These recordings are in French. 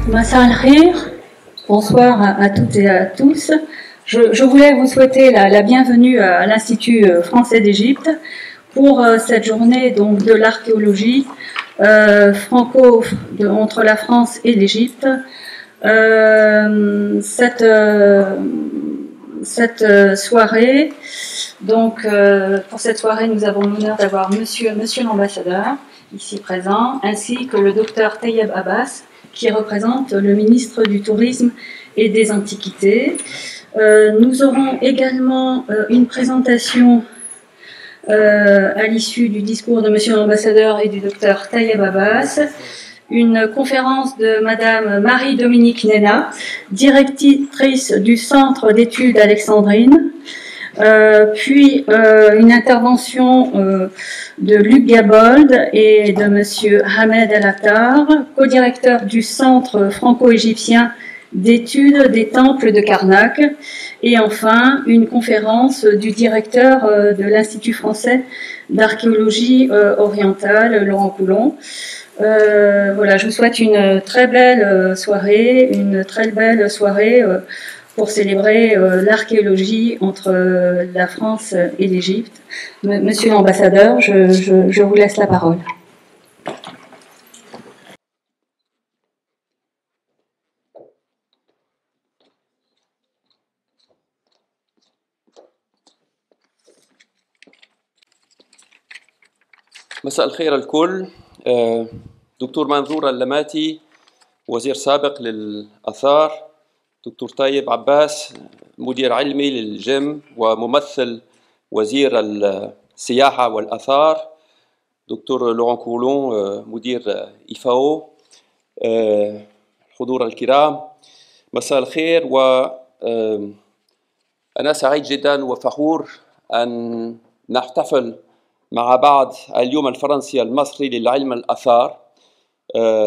Massa al-Khir, bonsoir à toutes et à tous. Je voulais vous souhaiter la bienvenue à l'Institut français d'Égypte pour cette journée donc, de l'archéologie entre la France et l'Égypte. Cette soirée, donc pour cette soirée, nous avons l'honneur d'avoir monsieur l'ambassadeur ici présent, ainsi que le docteur Tayeb Abbas, qui représente le ministre du Tourisme et des Antiquités. Nous aurons également une présentation à l'issue du discours de monsieur l'ambassadeur et du docteur Tayeb Abbas, une conférence de madame Marie-Dominique Néna, directrice du Centre d'études alexandrines, puis une intervention de Luc Gabold et de monsieur Hamed El-Attar, co-directeur du Centre franco-égyptien d'études des temples de Karnak, et enfin une conférence du directeur de l'Institut français d'archéologie orientale, Laurent Coulon. Voilà, je vous souhaite une très belle soirée, pour célébrer l'archéologie entre la France et l'Égypte. Monsieur l'ambassadeur, je vous laisse la parole. مساء الخير الكل. دكتور منظور اللماتي وزير سابق للآثار، دكتور طيب عباس مدير علمي للجيم وممثل وزير السياحة والآثار، دكتور لوران كولون مدير إيفاو، الحضور الكرام مساء الخير. وأنا سعيد جدا وفخور أن نحتفل مع بعض اليوم الفرنسي المصري للعلم الآثار،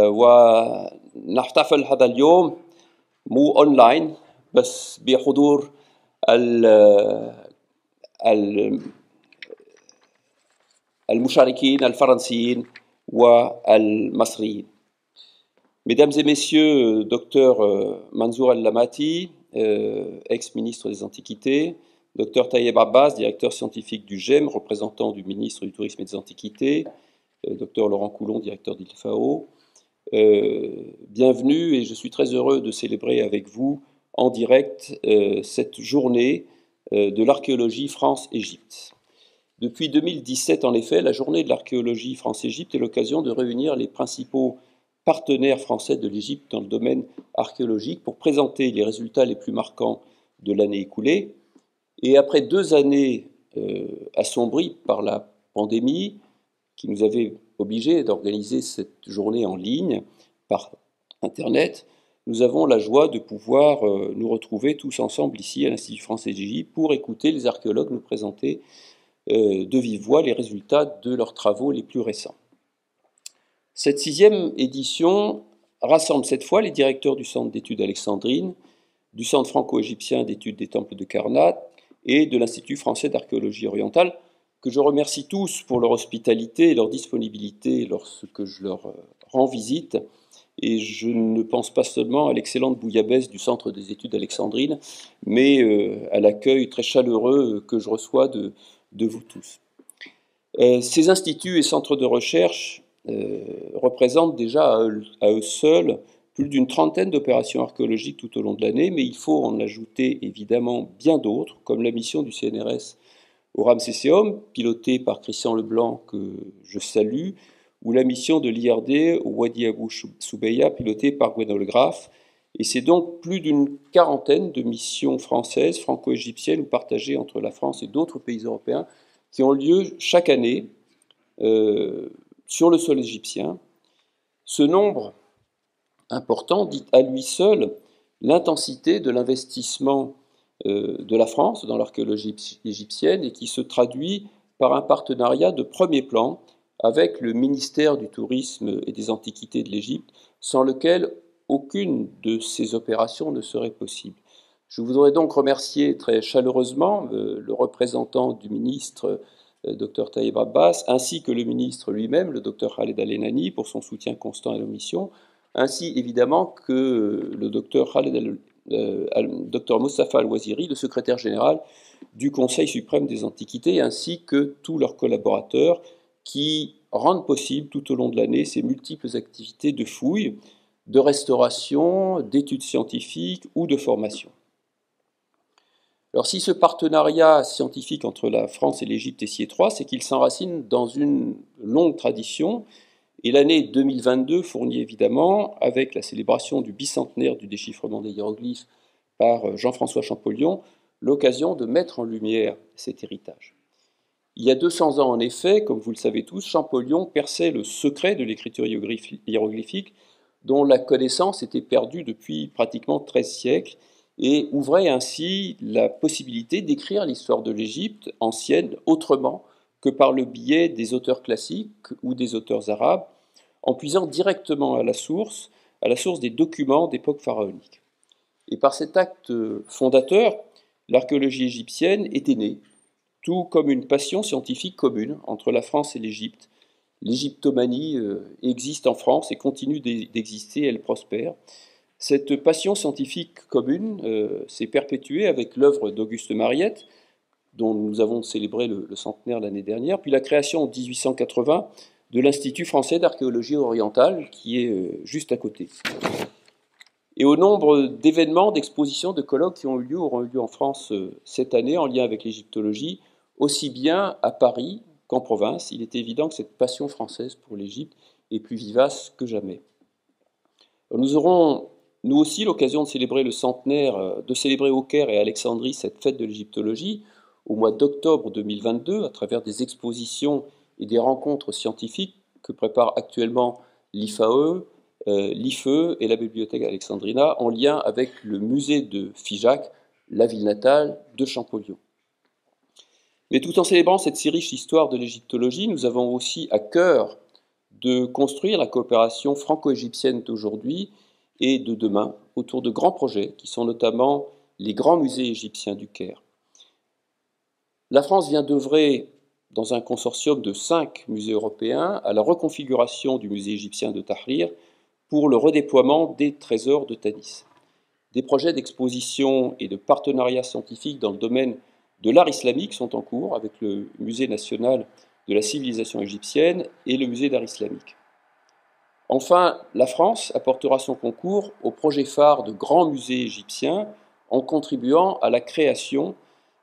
ونحتفل هذا اليوم مو أونلاين بس بحضور المشاركين الفرنسيين والمصريين. Mesdames et messieurs, docteur Manzour Al-Lamati, ex-ministre des Antiquités, docteur Tayeb Abbas, directeur scientifique du GEM, représentant du ministre du Tourisme et des Antiquités, docteur Laurent Coulon, directeur d'ILFAO, bienvenue, et je suis très heureux de célébrer avec vous en direct cette journée de l'archéologie France-Égypte. Depuis 2017, en effet, la journée de l'archéologie France-Égypte est l'occasion de réunir les principaux partenaires français de l'Égypte dans le domaine archéologique pour présenter les résultats les plus marquants de l'année écoulée. Et après 2 années assombries par la pandémie, qui nous avait obligés d'organiser cette journée en ligne par Internet, nous avons la joie de pouvoir nous retrouver tous ensemble ici à l'Institut français d'Égypte pour écouter les archéologues nous présenter de vive voix les résultats de leurs travaux les plus récents. Cette 6e édition rassemble cette fois les directeurs du Centre d'études alexandrines, du Centre franco-égyptien d'études des temples de Karnak et de l'Institut français d'archéologie orientale, que je remercie tous pour leur hospitalité et leur disponibilité lorsque je leur rends visite. Et je ne pense pas seulement à l'excellente bouillabaisse du Centre des études alexandrines, mais à l'accueil très chaleureux que je reçois de vous tous. Ces instituts et centres de recherche représentent déjà à eux seuls plus d'une trentaine d'opérations archéologiques tout au long de l'année, mais il faut en ajouter évidemment bien d'autres, comme la mission du CNRS au Ramsesséum, pilotée par Christian Leblanc, que je salue, ou la mission de l'IRD au Wadi Abou Soubeya, pilotée par Gwenole Graff. Et c'est donc plus d'une quarantaine de missions françaises, franco-égyptiennes ou partagées entre la France et d'autres pays européens qui ont lieu chaque année sur le sol égyptien. Ce nombre important dit à lui seul l'intensité de l'investissement de la France dans l'archéologie égyptienne et qui se traduit par un partenariat de premier plan avec le ministère du Tourisme et des Antiquités de l'Égypte, sans lequel aucune de ces opérations ne serait possible. Je voudrais donc remercier très chaleureusement le représentant du ministre, Dr Tayeb Abbas, ainsi que le ministre lui-même, le Dr Khaled Al-Enani, pour son soutien constant à nos missions, ainsi évidemment que le docteur Mostafa Al-Waziri, le secrétaire général du Conseil suprême des Antiquités, ainsi que tous leurs collaborateurs qui rendent possible tout au long de l'année ces multiples activités de fouilles, de restauration, d'études scientifiques ou de formation. Alors si ce partenariat scientifique entre la France et l'Égypte est si étroit, c'est qu'il s'enracine dans une longue tradition, et l'année 2022 fournit évidemment, avec la célébration du bicentenaire du déchiffrement des hiéroglyphes par Jean-François Champollion, l'occasion de mettre en lumière cet héritage. Il y a 200 ans, en effet, comme vous le savez tous, Champollion perçait le secret de l'écriture hiéroglyphique, dont la connaissance était perdue depuis pratiquement 13 siècles, et ouvrait ainsi la possibilité d'écrire l'histoire de l'Égypte ancienne autrement que par le biais des auteurs classiques ou des auteurs arabes, en puisant directement à la source des documents d'époque pharaonique. Et par cet acte fondateur, l'archéologie égyptienne était née, tout comme une passion scientifique commune entre la France et l'Égypte. L'égyptomanie existe en France et continue d'exister, elle prospère. Cette passion scientifique commune s'est perpétuée avec l'œuvre d'Auguste Mariette, dont nous avons célébré le centenaire l'année dernière, puis la création en 1880 de l'Institut français d'archéologie orientale, qui est juste à côté. Et au nombre d'événements, d'expositions, de colloques qui auront eu lieu en France cette année en lien avec l'égyptologie, aussi bien à Paris qu'en province, il est évident que cette passion française pour l'Égypte est plus vivace que jamais. Nous aurons, nous aussi, l'occasion de célébrer le centenaire, de célébrer au Caire et à Alexandrie cette fête de l'égyptologie au mois d'octobre 2022 à travers des expositions et des rencontres scientifiques que prépare actuellement l'IFAE, l'IFE et la Bibliothèque Alexandrina en lien avec le musée de Figeac, la ville natale de Champollion. Mais tout en célébrant cette si riche histoire de l'égyptologie, nous avons aussi à cœur de construire la coopération franco-égyptienne d'aujourd'hui et de demain autour de grands projets qui sont notamment les grands musées égyptiens du Caire. La France vient d'œuvrer dans un consortium de 5 musées européens à la reconfiguration du musée égyptien de Tahrir pour le redéploiement des trésors de Tanis. Des projets d'exposition et de partenariat scientifique dans le domaine de l'art islamique sont en cours avec le Musée national de la civilisation égyptienne et le Musée d'art islamique. Enfin, la France apportera son concours au projet phare de grands musées égyptiens en contribuant à la création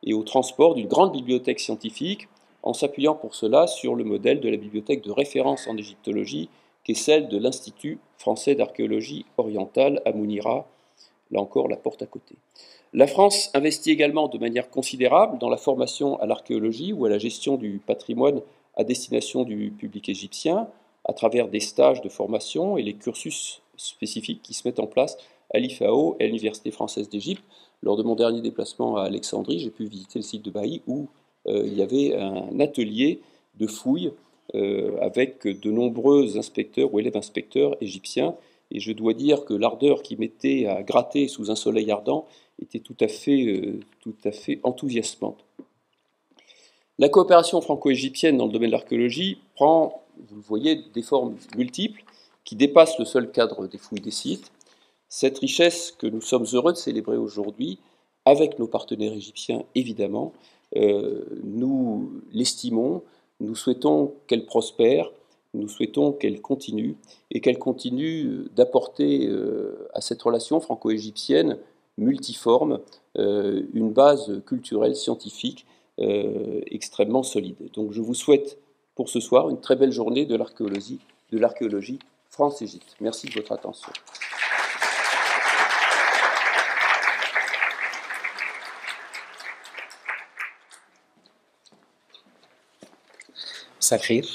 et au transport d'une grande bibliothèque scientifique, en s'appuyant pour cela sur le modèle de la bibliothèque de référence en égyptologie, qui est celle de l'Institut français d'archéologie orientale à Mounira, là encore la porte à côté. La France investit également de manière considérable dans la formation à l'archéologie ou à la gestion du patrimoine à destination du public égyptien, à travers des stages de formation et les cursus spécifiques qui se mettent en place à l'IFAO et à l'Université française d'Égypte. Lors de mon dernier déplacement à Alexandrie, j'ai pu visiter le site de Bailly où il y avait un atelier de fouilles avec de nombreux inspecteurs ou élèves inspecteurs égyptiens. Et je dois dire que l'ardeur qu'ils mettaient à gratter sous un soleil ardent était tout à fait enthousiasmante. La coopération franco-égyptienne dans le domaine de l'archéologie prend, vous le voyez, des formes multiples qui dépassent le seul cadre des fouilles des sites. Cette richesse que nous sommes heureux de célébrer aujourd'hui, avec nos partenaires égyptiens évidemment, nous l'estimons, nous souhaitons qu'elle prospère, nous souhaitons qu'elle continue et qu'elle continue d'apporter à cette relation franco-égyptienne multiforme une base culturelle, scientifique extrêmement solide. Donc je vous souhaite pour ce soir une très belle journée de l'archéologie France-Égypte. Merci de votre attention. مساء الخير.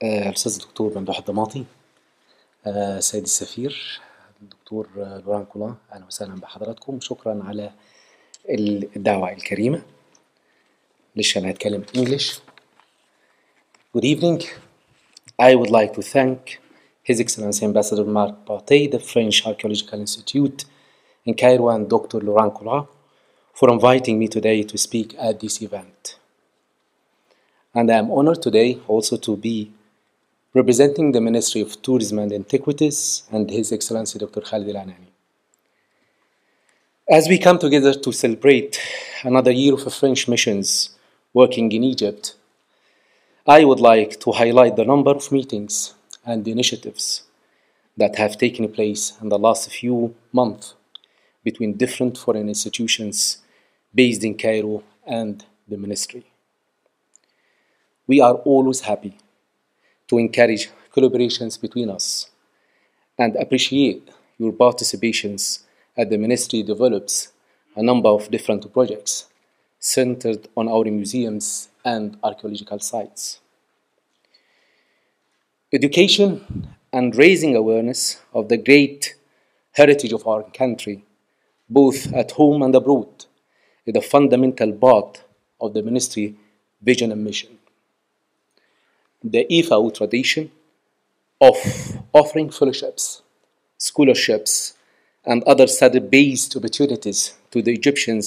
الأستاذ الدكتور ممدوح الضماطي، سيد السفير الدكتور لوران كولان، أهلا وسهلا بحضراتكم. شكرا على الدعوة الكريمة. ليش أنا هتكلم English. Good evening. I would like to thank His Excellency Ambassador Marc Barthé, the French Archaeological Institute in Cairo, and Dr. Laurent Collin for inviting me today to speak at this event. And I am honored today also to be representing the Ministry of Tourism and Antiquities, and His Excellency Dr. Khalid Al-Anani. As we come together to celebrate another year of French missions working in Egypt, I would like to highlight the number of meetings and initiatives that have taken place in the last few months between different foreign institutions based in Cairo and the ministry. We are always happy to encourage collaborations between us and appreciate your participations as the ministry develops a number of different projects centered on our museums and archaeological sites. Education and raising awareness of the great heritage of our country, both at home and abroad, is a fundamental part of the ministry vision and mission. The IFAO tradition of offering fellowships, scholarships, and other study-based opportunities to the Egyptian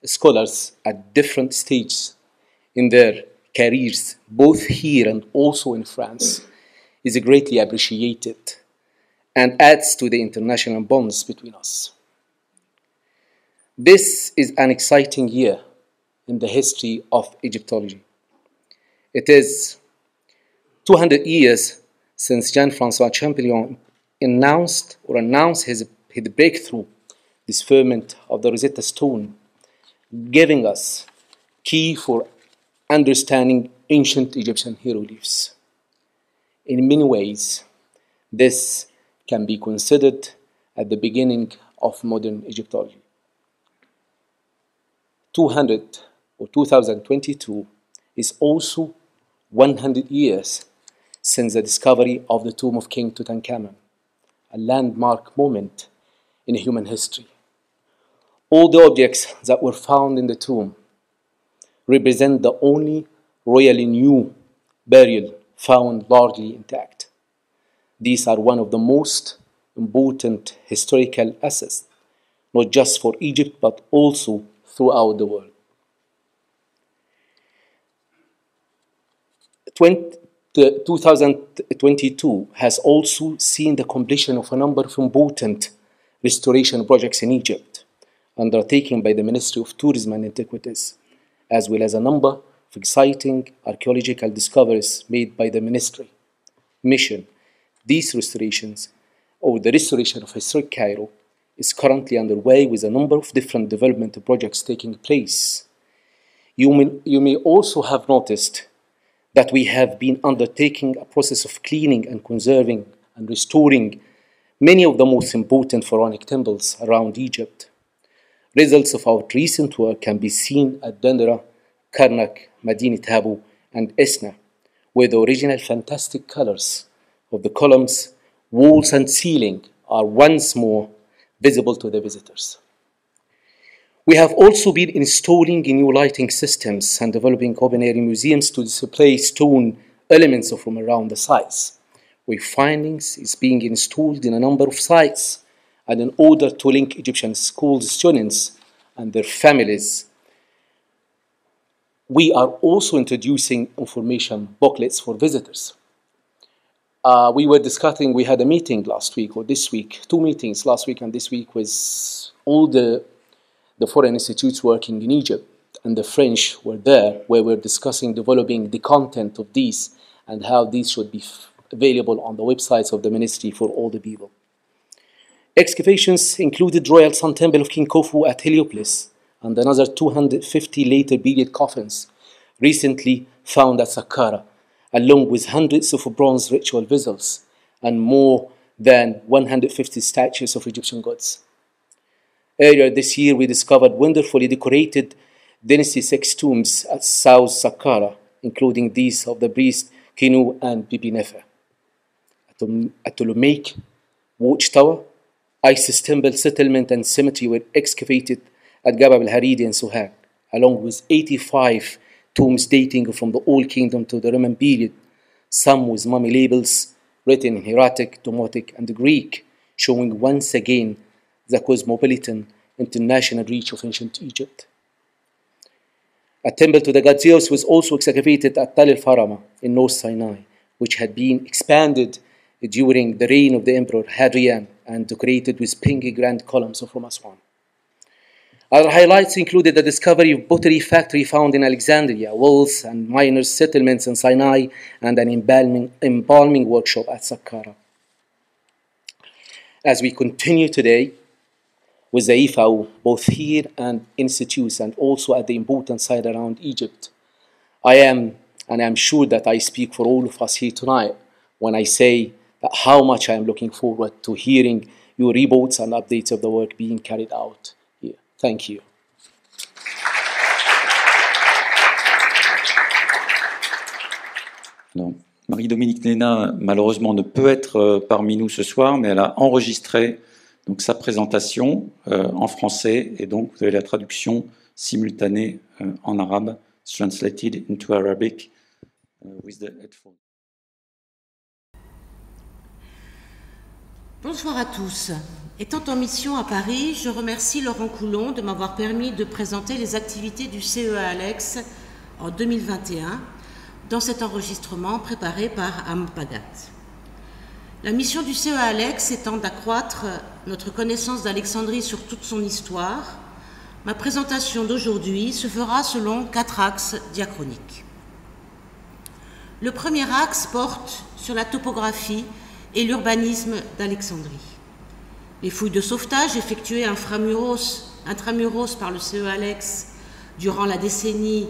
scholars at different stages in their careers, both here and also in France, is greatly appreciated and adds to the international bonds between us. This is an exciting year in the history of Egyptology. It is 200 years since Jean-François Champollion announced his breakthrough discovery of the Rosetta Stone, giving us key for understanding ancient Egyptian hieroglyphs. In many ways, this can be considered at the beginning of modern Egyptology. 2022 is also 100 years since the discovery of the tomb of King Tutankhamun, a landmark moment in human history. All the objects that were found in the tomb represent the only royally new burial found largely intact. These are one of the most important historical assets, not just for Egypt, but also throughout the world. 2022 has also seen the completion of a number of important restoration projects in Egypt, undertaken by the Ministry of Tourism and Antiquities, as well as a number of exciting archaeological discoveries made by the ministry. Mission. These restorations, or the restoration of historic Cairo, is currently underway with a number of different development projects taking place. You may also have noticed that we have been undertaking a process of cleaning and conserving and restoring many of the most important pharaonic temples around Egypt. Results of our recent work can be seen at Dendera, Karnak, Medinet Habu, and Esna, where the original fantastic colors of the columns, walls, and ceiling are once more visible to the visitors. We have also been installing new lighting systems and developing open-air museums to display stone elements from around the sites. Wayfindings is being installed in a number of sites, and in order to link Egyptian school students and their families, we are also introducing information booklets for visitors. We had a meeting last week or this week, 2 meetings last week and this week with all the foreign institutes working in Egypt, and the French were there, where we're discussing developing the content of these and how these should be available on the websites of the ministry for all the people. Excavations included Royal Sun Temple of King Khufu at Heliopolis and another 250 later period coffins recently found at Saqqara, along with hundreds of bronze ritual vessels and more than 150 statues of Egyptian gods. Earlier this year, we discovered wonderfully decorated Dynasty 6 tombs at South Saqqara, including these of the priest Kinu and Bibi Nefer. A Ptolemaic watchtower, Isis temple settlement, and cemetery were excavated at Gabab al-Hariri and Sohag, along with 85 tombs dating from the Old Kingdom to the Roman period, some with mummy labels written in Hieratic, Demotic, and Greek, showing once again the cosmopolitan international reach of ancient Egypt. A temple to the god Zeus was also excavated at Tal el-Farama in North Sinai, which had been expanded during the reign of the Emperor Hadrian and decorated with pink grand columns from Aswan. Other highlights included the discovery of pottery factory found in Alexandria, wells and miners' settlements in Sinai, and an embalming workshop at Saqqara. As we continue today with the IFAO, both here and institutes, and also at the important site around Egypt, I am sure that I speak for all of us here tonight when I say that how much I am looking forward to hearing your reports and updates of the work being carried out here. Thank you. Alors, Marie-Dominique Néna, malheureusement, ne peut être parmi nous ce soir, mais elle a enregistré donc, sa présentation en français, et donc vous avez la traduction simultanée en arabe, translated into Arabic with the headphone. Bonsoir à tous. Étant en mission à Paris, je remercie Laurent Coulon de m'avoir permis de présenter les activités du CEA Alex en 2021 dans cet enregistrement préparé par Ampagat. La mission du CEA Alex étant d'accroître notre connaissance d'Alexandrie sur toute son histoire, ma présentation d'aujourd'hui se fera selon 4 axes diachroniques. Le premier axe porte sur la topographie et l'urbanisme d'Alexandrie. Les fouilles de sauvetage effectuées intramuros par le CEA Alex durant la décennie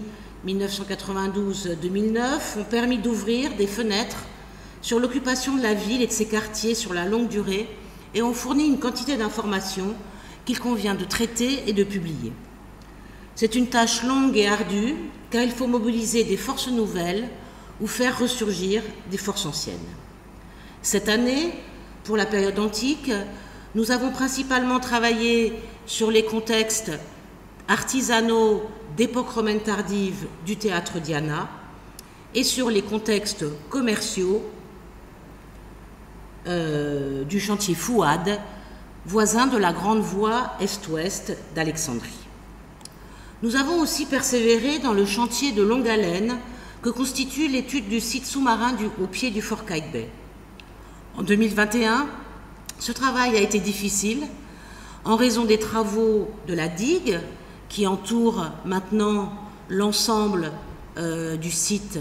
1992-2009 ont permis d'ouvrir des fenêtres sur l'occupation de la ville et de ses quartiers sur la longue durée et ont fourni une quantité d'informations qu'il convient de traiter et de publier. C'est une tâche longue et ardue car il faut mobiliser des forces nouvelles ou faire ressurgir des forces anciennes. Cette année, pour la période antique, nous avons principalement travaillé sur les contextes artisanaux d'époque romaine tardive du théâtre Diana et sur les contextes commerciaux du chantier Fouad, voisin de la grande voie est-ouest d'Alexandrie. Nous avons aussi persévéré dans le chantier de longue haleine que constitue l'étude du site sous-marin au pied du fort Qaïtbay. En 2021, ce travail a été difficile en raison des travaux de la digue qui entoure maintenant l'ensemble du site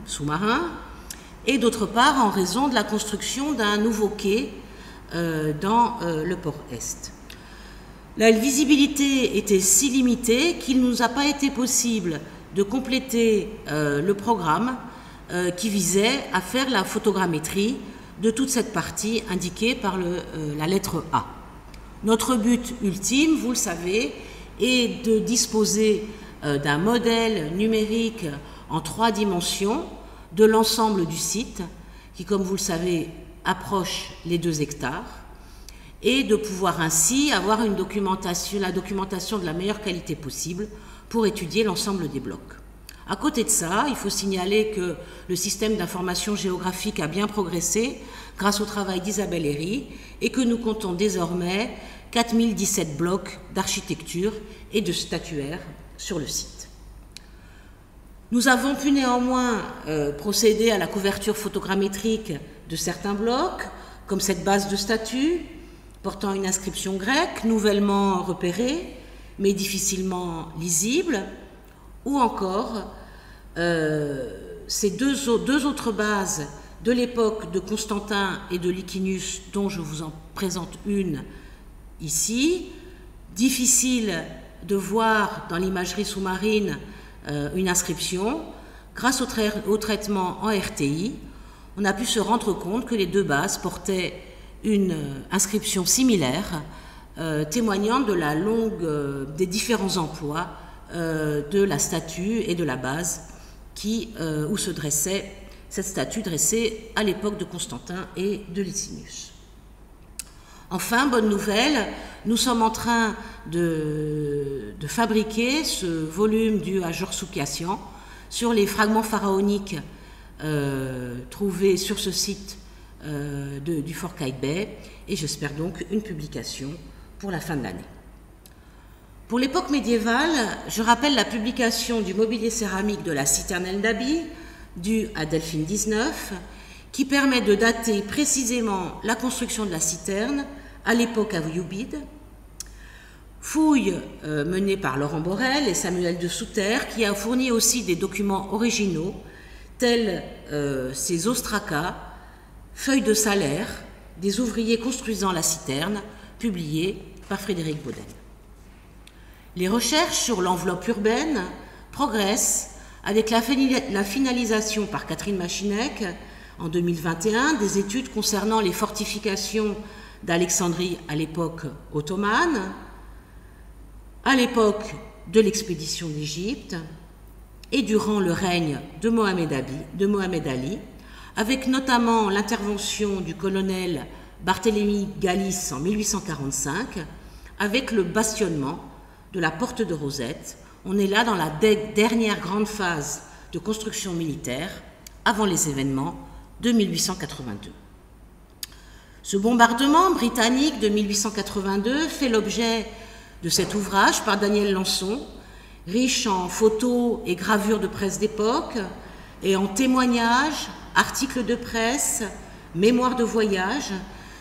sous-marin et d'autre part en raison de la construction d'un nouveau quai dans le port Est. La visibilité était si limitée qu'il ne nous a pas été possible de compléter le programme qui visait à faire la photogrammétrie de toute cette partie indiquée par la lettre A. Notre but ultime, vous le savez, est de disposer d'un modèle numérique en 3 dimensions de l'ensemble du site, qui, comme vous le savez, approche les 2 hectares, et de pouvoir ainsi avoir la documentation de la meilleure qualité possible pour étudier l'ensemble des blocs. À côté de ça, il faut signaler que le système d'information géographique a bien progressé grâce au travail d'Isabelle Herry et que nous comptons désormais 4017 blocs d'architecture et de statuaire sur le site. Nous avons pu néanmoins procéder à la couverture photogrammétrique de certains blocs, comme cette base de statues portant une inscription grecque nouvellement repérée, mais difficilement lisible, ou encore ces deux autres bases de l'époque de Constantin et de Licinius, dont je vous en présente une ici. Difficile de voir dans l'imagerie sous-marine une inscription. Grâce au traitement en RTI, on a pu se rendre compte que les 2 bases portaient une inscription similaire, témoignant de la des différents emplois de la statue et de la base où se dressait cette statue dressée à l'époque de Constantin et de Licinius. Enfin, bonne nouvelle, nous sommes en train de fabriquer ce volume dû à Georges Soukiassian sur les fragments pharaoniques trouvés sur ce site du fort Qaïtbay, et j'espère donc une publication pour la fin de l'année. Pour l'époque médiévale, je rappelle la publication du mobilier céramique de la citernelle d'Aby due à Delphine 19, qui permet de dater précisément la construction de la citerne à l'époque ayyubide. Fouille menée par Laurent Borel et Samuel de Souter, qui a fourni aussi des documents originaux, tels ces ostracas, feuilles de salaire des ouvriers construisant la citerne, publiés par Frédéric Baudel. Les recherches sur l'enveloppe urbaine progressent avec la finalisation par Catherine Machinec en 2021 des études concernant les fortifications d'Alexandrie à l'époque ottomane, à l'époque de l'expédition d'Égypte et durant le règne de Mohamed Ali, avec notamment l'intervention du colonel Barthélemy Galis en 1845, avec le bastionnement de la porte de Rosette. On est là dans la dernière grande phase de construction militaire avant les événements de 1882. Ce bombardement britannique de 1882 fait l'objet de cet ouvrage par Daniel Lançon, riche en photos et gravures de presse d'époque et en témoignages, articles de presse, mémoires de voyage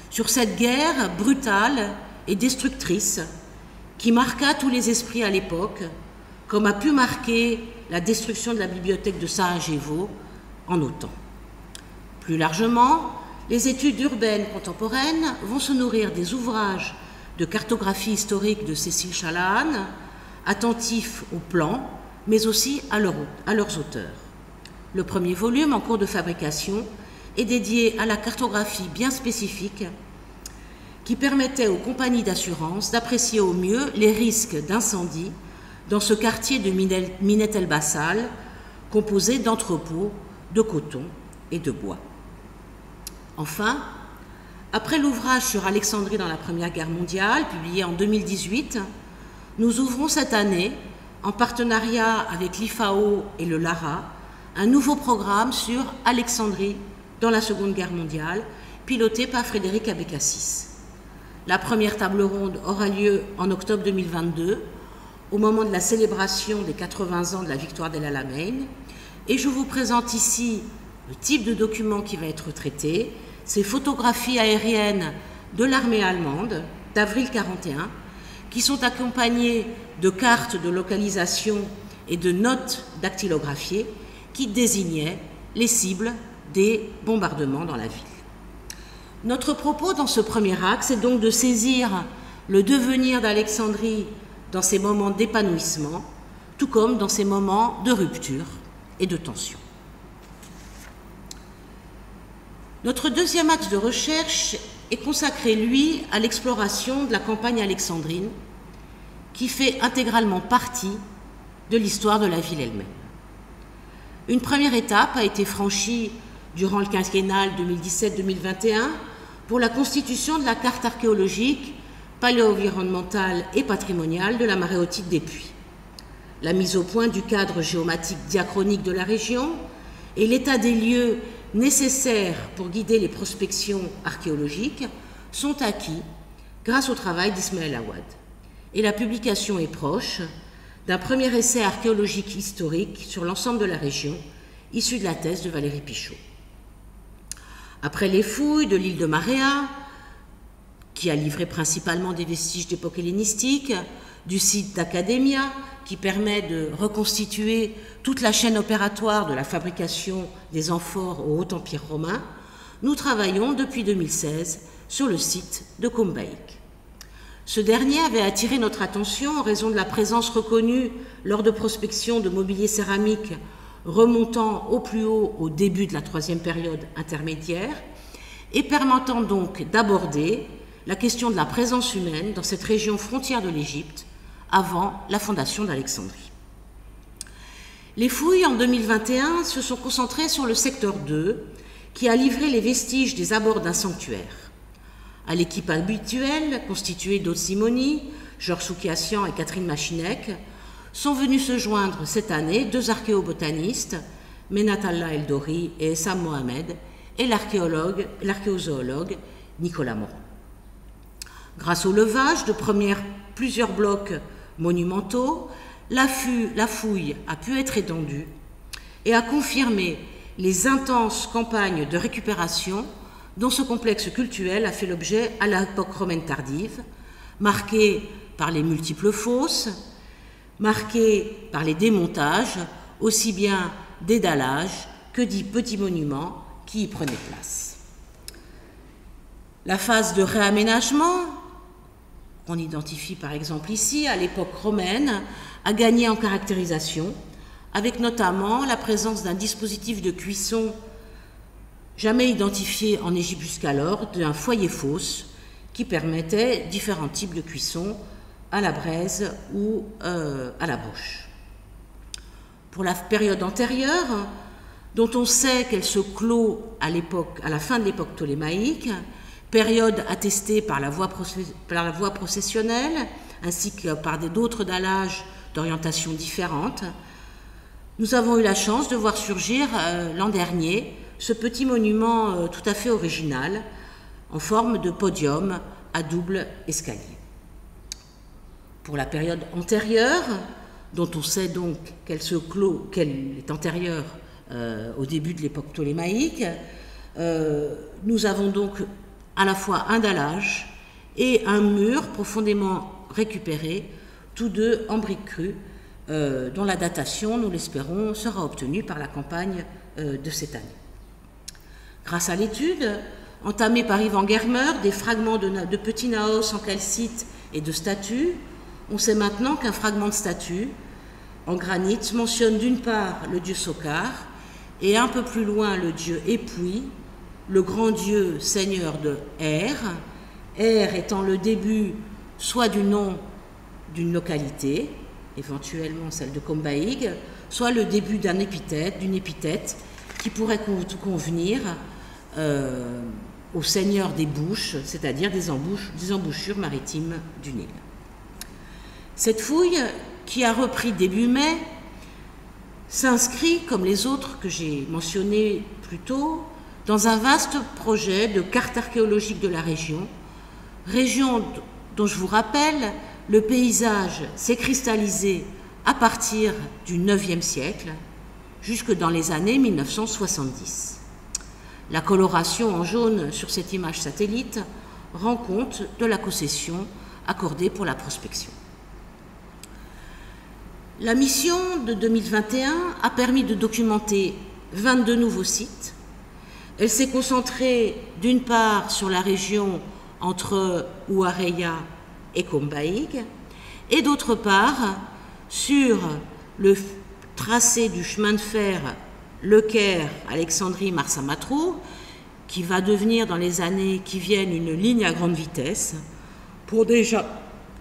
sur cette guerre brutale et destructrice qui marqua tous les esprits à l'époque, comme a pu marquer la destruction de la bibliothèque de Sarajevo en OTAN. Plus largement, les études urbaines contemporaines vont se nourrir des ouvrages de cartographie historique de Cécile Chalahan, attentifs aux plans, mais aussi à leurs auteurs. Le premier volume, en cours de fabrication, est dédié à la cartographie bien spécifique qui permettait aux compagnies d'assurance d'apprécier au mieux les risques d'incendie dans ce quartier de Minette El Bassal, composé d'entrepôts, de coton et de bois. Enfin, après l'ouvrage sur Alexandrie dans la Première Guerre mondiale, publié en 2018, nous ouvrons cette année, en partenariat avec l'IFAO et le LARA, un nouveau programme sur Alexandrie dans la Seconde Guerre mondiale, piloté par Frédéric Abécassis. La première table ronde aura lieu en octobre 2022, au moment de la célébration des 80 ans de la victoire d'El Alamein, et je vous présente ici le type de document qui va être traité, ces photographies aériennes de l'armée allemande d'avril 1941, qui sont accompagnées de cartes de localisation et de notes dactylographiées qui désignaient les cibles des bombardements dans la ville. Notre propos dans ce premier axe est donc de saisir le devenir d'Alexandrie dans ces moments d'épanouissement, tout comme dans ces moments de rupture et de tension. Notre deuxième axe de recherche est consacré, lui, à l'exploration de la campagne alexandrine, qui fait intégralement partie de l'histoire de la ville elle-même. Une première étape a été franchie durant le quinquennal 2017-2021 pour la constitution de la carte archéologique, paléo-environnementale et patrimoniale de la maréotide des Puys. La mise au point du cadre géomatique diachronique de la région et l'état des lieux nécessaires pour guider les prospections archéologiques sont acquis grâce au travail d'Ismaël Awad. Et la publication est proche d'un premier essai archéologique historique sur l'ensemble de la région, issu de la thèse de Valérie Pichot. Après les fouilles de l'île de Maréa, qui a livré principalement des vestiges d'époque hellénistique, du site d'Academia, qui permet de reconstituer toute la chaîne opératoire de la fabrication des amphores au Haut-Empire romain, nous travaillons depuis 2016 sur le site de Combaïk. Ce dernier avait attiré notre attention en raison de la présence reconnue lors de prospection de mobilier céramique remontant au plus haut au début de la troisième période intermédiaire et permettant donc d'aborder la question de la présence humaine dans cette région frontière de l'Égypte avant la fondation d'Alexandrie. Les fouilles en 2021 se sont concentrées sur le secteur 2 qui a livré les vestiges des abords d'un sanctuaire. À l'équipe habituelle, constituée d'Aude Simoni, Georges Soukiassian et Catherine Machinec, sont venus se joindre cette année deux archéobotanistes, Menatalla Eldori et Essam Mohamed, et l'archéozoologue Nicolas Moron. Grâce au levage de plusieurs blocs monumentaux, la fouille a pu être étendue et a confirmé les intenses campagnes de récupération dont ce complexe cultuel a fait l'objet à l'époque romaine tardive, marquée par les multiples fosses, marquée par les démontages, aussi bien des dallages que des petits monuments qui y prenaient place. La phase de réaménagement, qu'on identifie par exemple ici à l'époque romaine, a gagné en caractérisation, avec notamment la présence d'un dispositif de cuisson jamais identifié en Égypte jusqu'alors, d'un foyer fosse qui permettait différents types de cuisson à la braise ou à la bouche. Pour la période antérieure, dont on sait qu'elle se clôt à la fin de l'époque ptolémaïque, période attestée par la voie processionnelle, ainsi que par d'autres dallages d'orientation différentes, nous avons eu la chance de voir surgir l'an dernier ce petit monument tout à fait original, en forme de podium à double escalier. Pour la période antérieure, dont on sait donc qu'elle est antérieure au début de l'époque ptolémaïque, nous avons donc à la fois un dallage et un mur profondément récupéré, tous deux en briques crues, dont la datation, nous l'espérons, sera obtenue par la campagne de cette année. Grâce à l'étude entamée par Ivan Germer des fragments de petits naos en calcite et de statues, on sait maintenant qu'un fragment de statue en granit mentionne d'une part le dieu Sokar et un peu plus loin le dieu Epui, le grand dieu seigneur de Er étant le début soit du nom d'une localité, éventuellement celle de Combaïg, soit le début d'une épithète qui pourrait convenir au seigneur des bouches, c'est-à-dire des embouchures maritimes du Nil. Cette fouille, qui a repris début mai, s'inscrit, comme les autres que j'ai mentionnés plus tôt, dans un vaste projet de carte archéologique de la région dont je vous rappelle, le paysage s'est cristallisé à partir du IXe siècle, jusque dans les années 1970. La coloration en jaune sur cette image satellite rend compte de la concession accordée pour la prospection. La mission de 2021 a permis de documenter 22 nouveaux sites. Elle s'est concentrée d'une part sur la région entre Ouareya et Combaïg, et d'autre part sur le tracé du chemin de fer Le Caire, Alexandrie, Marsa-Matruh, qui va devenir dans les années qui viennent une ligne à grande vitesse, pour déjà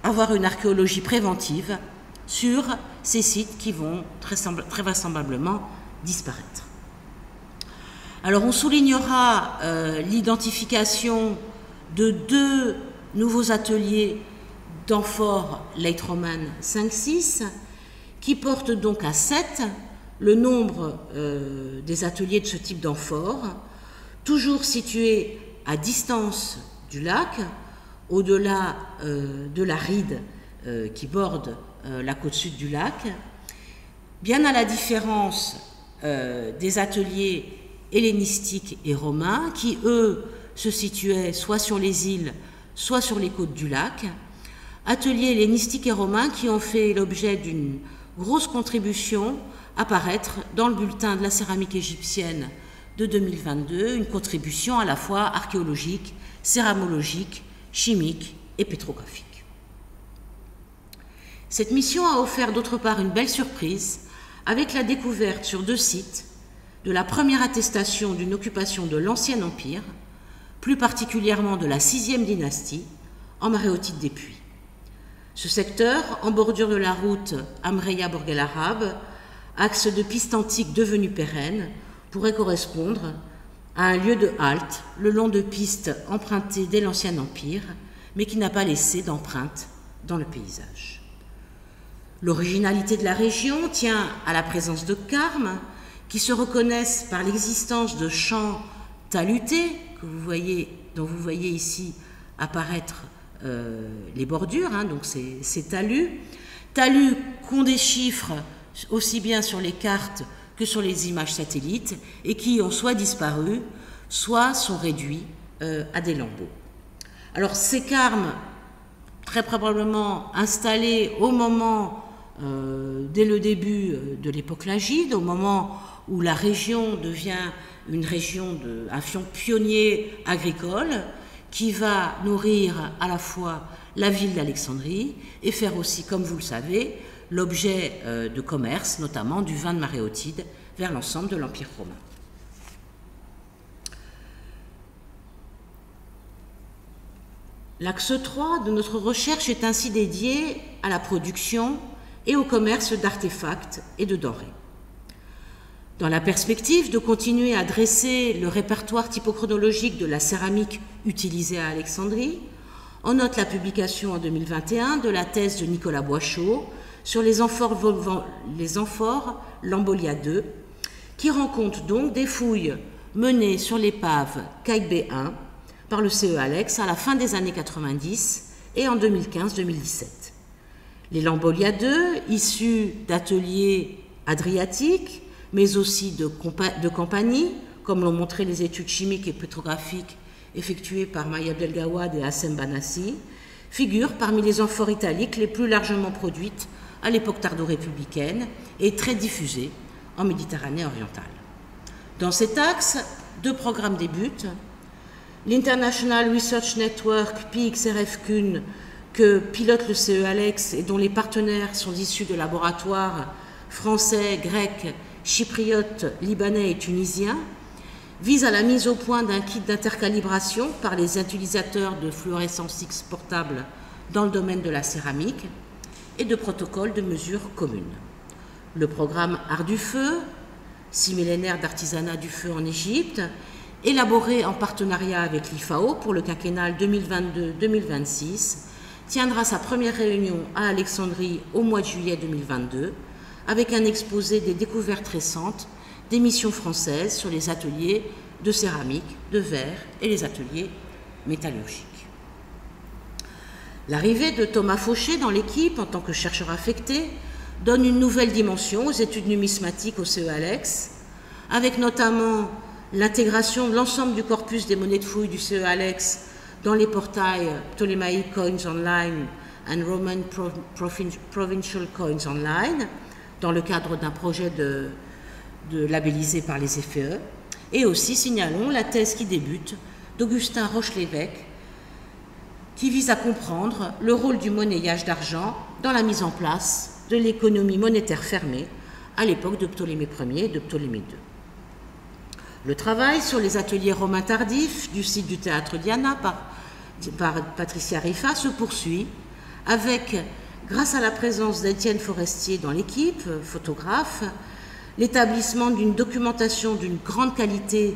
avoir une archéologie préventive sur ces sites qui vont très vraisemblablement disparaître. Alors on soulignera l'identification de 2 nouveaux ateliers d'amphores Late Roman 5-6, qui portent donc à 7 le nombre des ateliers de ce type d'amphores, toujours situés à distance du lac, au-delà de la ride qui borde la côte sud du lac, bien à la différence des ateliers hellénistiques et romains qui, eux, se situaient soit sur les îles, soit sur les côtes du lac. Ateliers hellénistiques et romains qui ont fait l'objet d'une grosse contribution à paraître dans le bulletin de la céramique égyptienne de 2022, une contribution à la fois archéologique, céramologique, chimique et pétrographique. Cette mission a offert d'autre part une belle surprise avec la découverte sur 2 sites de la première attestation d'une occupation de l'Ancien Empire, plus particulièrement de la 6e dynastie, en maréotite des Puys. Ce secteur, en bordure de la route Amreya-Borg el Arab, axe de piste antique devenu pérenne, pourrait correspondre à un lieu de halte le long de pistes empruntées dès l'Ancien Empire, mais qui n'a pas laissé d'empreinte dans le paysage. L'originalité de la région tient à la présence de carmes qui se reconnaissent par l'existence de champs talutés, dont vous voyez ici apparaître les bordures, donc ces talus qu'on déchiffre aussi bien sur les cartes que sur les images satellites et qui ont soit disparu, soit sont réduits à des lambeaux. Alors ces carmes, très probablement installés au moment, dès le début de l'époque lagide, au moment où la région devient une région un fion pionnier agricole, qui va nourrir à la fois la ville d'Alexandrie et faire aussi, comme vous le savez, l'objet de commerce, notamment du vin de Maréotide, vers l'ensemble de l'Empire romain. L'axe 3 de notre recherche est ainsi dédié à la production et au commerce d'artefacts et de denrées. Dans la perspective de continuer à dresser le répertoire typochronologique de la céramique utilisée à Alexandrie, on note la publication en 2021 de la thèse de Nicolas Boischaud sur les amphores Lambolia II, qui rend compte donc des fouilles menées sur l'épave Caille B1 par le CE Alex à la fin des années 90 et en 2015-2017. Les Lambolia II, issus d'ateliers adriatiques, mais aussi de compagnies, comme l'ont montré les études chimiques et pétrographiques effectuées par Maya Belgawad et Hassem Banassi, figurent parmi les amphores italiques les plus largement produites à l'époque tardo-républicaine et très diffusées en Méditerranée orientale. Dans cet axe, 2 programmes débutent. L'International Research Network PXRF-CUN, que pilote le CE Alex et dont les partenaires sont issus de laboratoires français, grecs, chypriotes, libanais et tunisiens, vise à la mise au point d'un kit d'intercalibration par les utilisateurs de fluorescence X portables dans le domaine de la céramique et de protocoles de mesure communes. Le programme Art du Feu, 6 millénaires d'artisanat du feu en Égypte, élaboré en partenariat avec l'IFAO pour le quinquennal 2022-2026, tiendra sa première réunion à Alexandrie au mois de juillet 2022, avec un exposé des découvertes récentes des missions françaises sur les ateliers de céramique, de verre et les ateliers métallurgiques. L'arrivée de Thomas Fauché dans l'équipe en tant que chercheur affecté donne une nouvelle dimension aux études numismatiques au CE Alex, avec notamment l'intégration de l'ensemble du corpus des monnaies de fouilles du CE Alex dans les portails Ptolemaic Coins Online and Roman Provincial Coins Online, dans le cadre d'un projet de labellisé par les FEE, et aussi, signalons, la thèse qui débute d'Augustin Roche-Lévesque, qui vise à comprendre le rôle du monnayage d'argent dans la mise en place de l'économie monétaire fermée à l'époque de Ptolémée Ier et de Ptolémée II. Le travail sur les ateliers romains tardifs du site du théâtre Diana par Patricia Rifa se poursuit avec, grâce à la présence d'Étienne Forestier dans l'équipe, photographe, l'établissement d'une documentation d'une grande qualité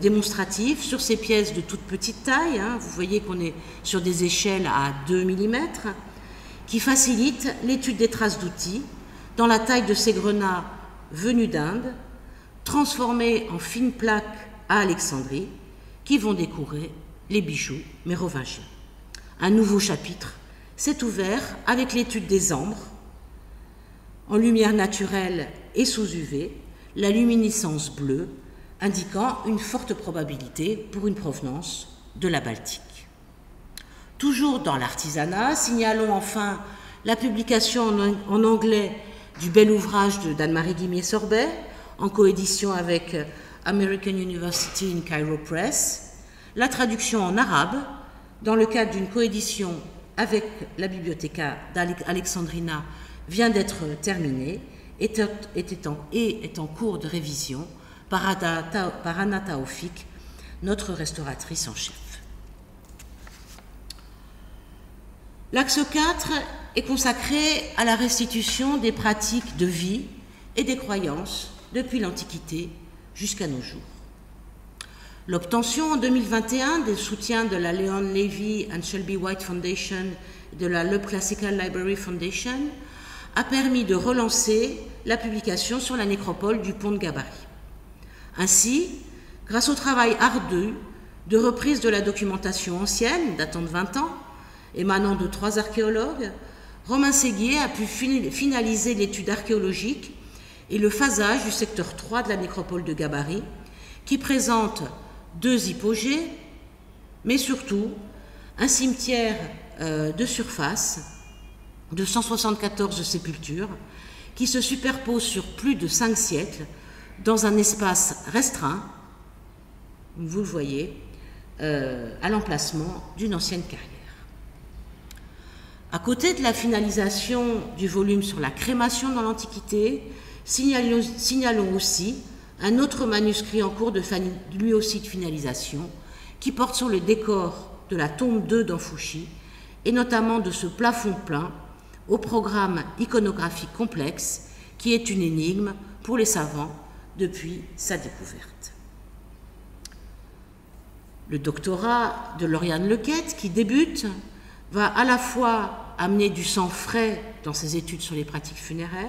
démonstrative sur ces pièces de toute petite taille, vous voyez qu'on est sur des échelles à 2 mm, qui facilitent l'étude des traces d'outils dans la taille de ces grenats venus d'Inde, transformés en fines plaques à Alexandrie, qui vont décorer les bijoux mérovingiens. Un nouveau chapitre s'est ouvert avec l'étude des ambres, en lumière naturelle et sous UV, la luminescence bleue indiquant une forte probabilité pour une provenance de la Baltique. Toujours dans l'artisanat, signalons enfin la publication en anglais du bel ouvrage de d'Anne-Marie Guimier-Sorbet, en coédition avec American University in Cairo Press, la traduction en arabe, dans le cadre d'une coédition avec la Biblioteca d'Alexandrina, vient d'être terminée et est en cours de révision par Anna Taoufik, notre restauratrice en chef. L'axe 4 est consacré à la restitution des pratiques de vie et des croyances depuis l'Antiquité jusqu'à nos jours. L'obtention en 2021 des soutiens de la Leon Levy and Shelby White Foundation et de la Le Classical Library Foundation a permis de relancer la publication sur la nécropole du pont de Gabarit. Ainsi, grâce au travail ardu de reprise de la documentation ancienne, datant de 20 ans, émanant de 3 archéologues, Romain Séguier a pu finaliser l'étude archéologique et le phasage du secteur 3 de la nécropole de Gabari, qui présente 2 hypogées, mais surtout un cimetière de surface de 174 sépultures qui se superposent sur plus de 5 siècles dans un espace restreint, vous le voyez, à l'emplacement d'une ancienne carrière. À côté de la finalisation du volume sur la crémation dans l'Antiquité, signalons aussi un autre manuscrit en cours de lui aussi de finalisation qui porte sur le décor de la tombe 2 d'Anfouchi et notamment de ce plafond plein au programme iconographique complexe qui est une énigme pour les savants depuis sa découverte. Le doctorat de Lauriane Lequette, qui débute, va à la fois amener du sang frais dans ses études sur les pratiques funéraires,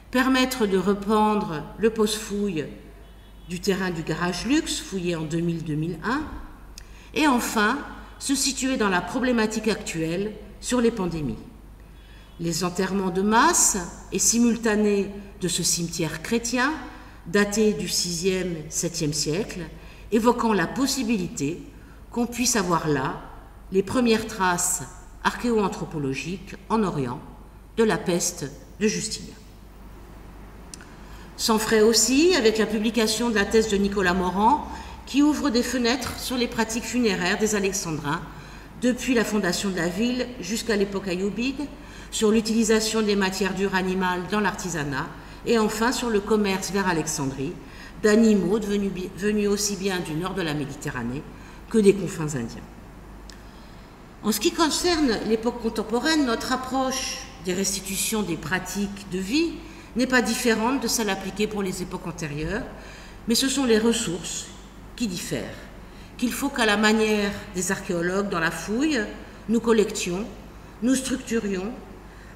permettre de reprendre le post-fouille du terrain du garage luxe, fouillé en 2000-2001, et enfin se situer dans la problématique actuelle sur les pandémies. Les enterrements de masse et simultanés de ce cimetière chrétien, daté du 6e, 7e siècle, évoquant la possibilité qu'on puisse avoir là les premières traces archéo-anthropologiques en Orient de la peste de Justinien. Sans frais aussi avec la publication de la thèse de Nicolas Morand qui ouvre des fenêtres sur les pratiques funéraires des Alexandrins depuis la fondation de la ville jusqu'à l'époque ayyubide, sur l'utilisation des matières dures animales dans l'artisanat et enfin sur le commerce vers Alexandrie d'animaux venus aussi bien du nord de la Méditerranée que des confins indiens. En ce qui concerne l'époque contemporaine, notre approche des restitutions des pratiques de vie n'est pas différente de celle appliquée pour les époques antérieures, mais ce sont les ressources qui diffèrent, qu'il faut qu'à la manière des archéologues dans la fouille, nous collections, nous structurions,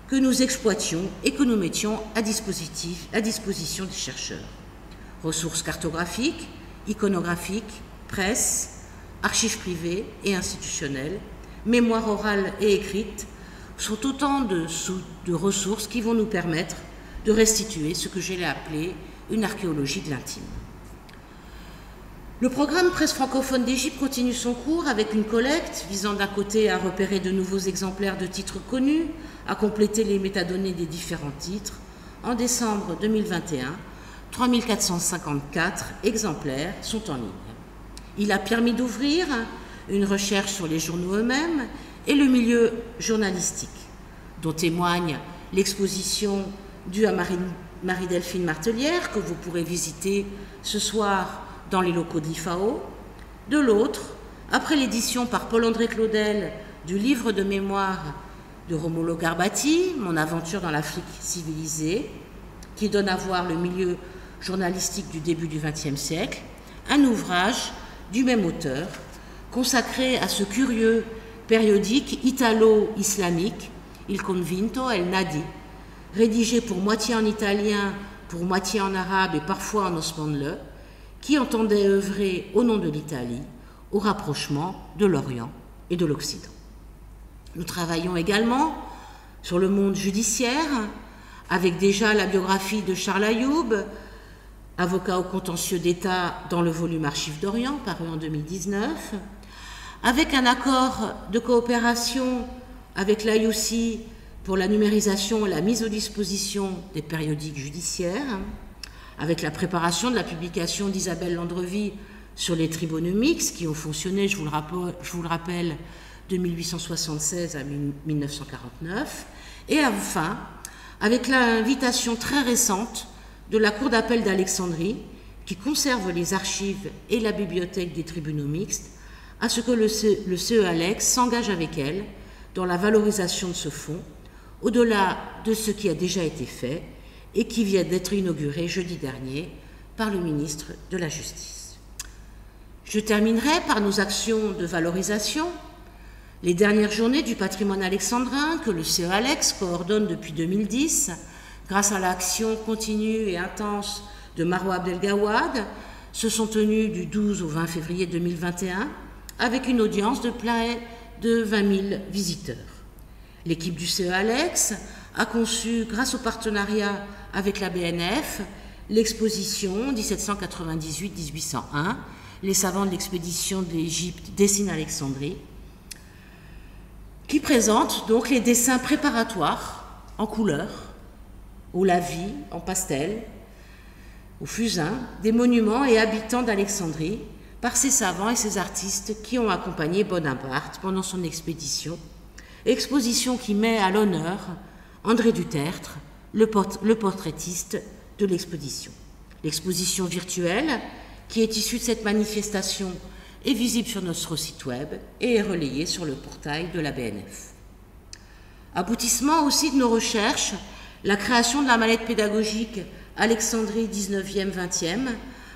que nous exploitions et que nous mettions à disposition des chercheurs. Ressources cartographiques, iconographiques, presse, archives privées et institutionnelles, mémoire orale et écrite sont autant de ressources qui vont nous permettre de restituer ce que j'ai appelé une archéologie de l'intime. Le programme Presse francophone d'Égypte continue son cours avec une collecte visant d'un côté à repérer de nouveaux exemplaires de titres connus, à compléter les métadonnées des différents titres. En décembre 2021, 3454 exemplaires sont en ligne. Il a permis d'ouvrir une recherche sur les journaux eux-mêmes et le milieu journalistique, dont témoigne l'exposition due à Marie-Delphine Martelière, que vous pourrez visiter ce soir dans les locaux d'IFAO. De l'autre, après l'édition par Paul-André Claudel du livre de mémoire de Romulo Garbati, Mon aventure dans l'Afrique civilisée, qui donne à voir le milieu journalistique du début du XXe siècle, un ouvrage du même auteur, consacré à ce curieux périodique italo-islamique, Il Convinto El Nadi, rédigé pour moitié en italien, pour moitié en arabe et parfois en osmanli, qui entendait œuvrer au nom de l'Italie au rapprochement de l'Orient et de l'Occident. Nous travaillons également sur le monde judiciaire, avec déjà la biographie de Charles Ayoub, avocat au contentieux d'État dans le volume Archives d'Orient, paru en 2019, avec un accord de coopération avec l'IOC pour la numérisation et la mise à disposition des périodiques judiciaires, avec la préparation de la publication d'Isabelle Landrevie sur les tribunaux mixtes qui ont fonctionné, je vous le rappelle, de 1876 à 1949, et enfin, avec l'invitation très récente de la Cour d'appel d'Alexandrie, qui conserve les archives et la bibliothèque des tribunaux mixtes, à ce que le CEALEX s'engage avec elle dans la valorisation de ce fonds, au-delà de ce qui a déjà été fait et qui vient d'être inauguré jeudi dernier par le ministre de la Justice. Je terminerai par nos actions de valorisation. Les dernières journées du patrimoine alexandrin que le CEALEX coordonne depuis 2010, grâce à l'action continue et intense de Marwa Abdelgawad, se sont tenues du 12 au 20 février 2021 avec une audience de près de 20 000 visiteurs. L'équipe du CE Alex a conçu, grâce au partenariat avec la BNF, l'exposition 1798-1801, les savants de l'expédition de l'Égypte dessinent Alexandrie, qui présente donc les dessins préparatoires en couleur, au lavis, en pastel, au fusain, des monuments et habitants d'Alexandrie par ces savants et ces artistes qui ont accompagné Bonaparte pendant son expédition, exposition qui met à l'honneur André Dutertre, le portraitiste de l'exposition. L'exposition virtuelle, qui est issue de cette manifestation, est visible sur notre site web et est relayée sur le portail de la BNF. Aboutissement aussi de nos recherches, la création de la mallette pédagogique Alexandrie 19e-20e,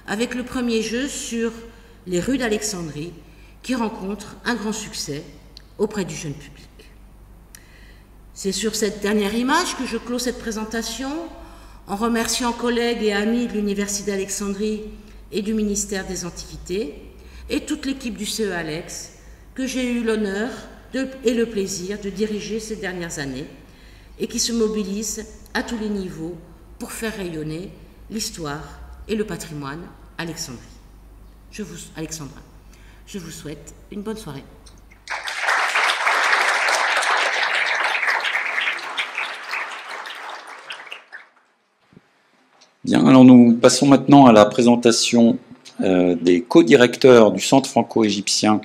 avec le premier jeu sur les rues d'Alexandrie, qui rencontre un grand succès auprès du jeune public. C'est sur cette dernière image que je clôt cette présentation, en remerciant collègues et amis de l'Université d'Alexandrie et du ministère des Antiquités, et toute l'équipe du CE Alex, que j'ai eu l'honneur et le plaisir de diriger ces dernières années, et qui se mobilise à tous les niveaux pour faire rayonner l'histoire et le patrimoine alexandrin. Je vous souhaite une bonne soirée. Bien, alors nous passons maintenant à la présentation des co-directeurs du Centre franco-égyptien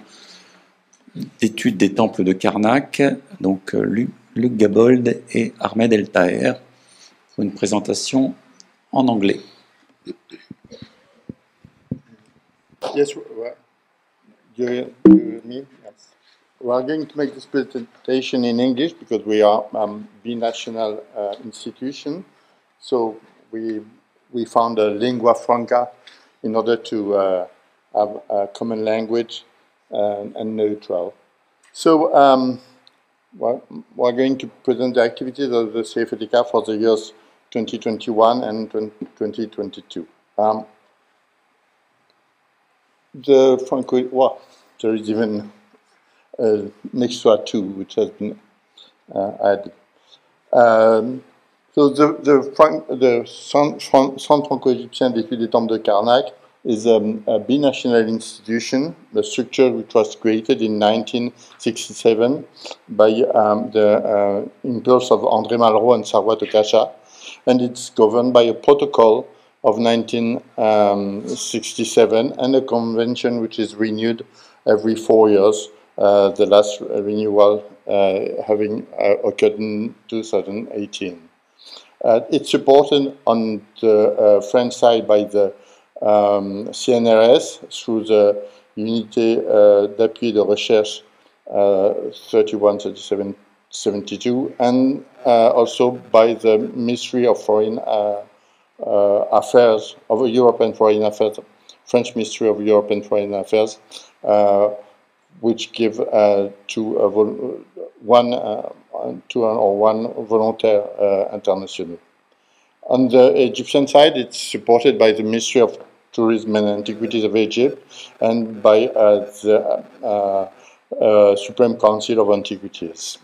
d'études des temples de Karnak, donc Luc Gabold et Ahmed El Taher, pour une présentation en anglais. Yes, you me? Yes. We are going to make this presentation in English because we are a binational institution. So we found a lingua franca in order to have a common language and neutral. So we're going to present the activities of the CFETICA for the years 2021 and 2022. The Franco, well, there is even an extra two which has been added. So the Centre franco-égyptien d'études des temples de Karnak is a binational institution, a structure which was created in 1967 by the impulse of André Malraux and Sarwat Okasha, and it's governed by a protocol of 1967 and a convention which is renewed every 4 years, the last renewal having occurred in 2018. It's supported on the French side by the CNRS through the Unité d'appui de recherche 313772 and also by the Ministry of Foreign Affairs of European Foreign Affairs, French Ministry of European Foreign Affairs, which give one volontaire international. On the Egyptian side, it's supported by the Ministry of Tourism and Antiquities of Egypt and by the Supreme Council of Antiquities.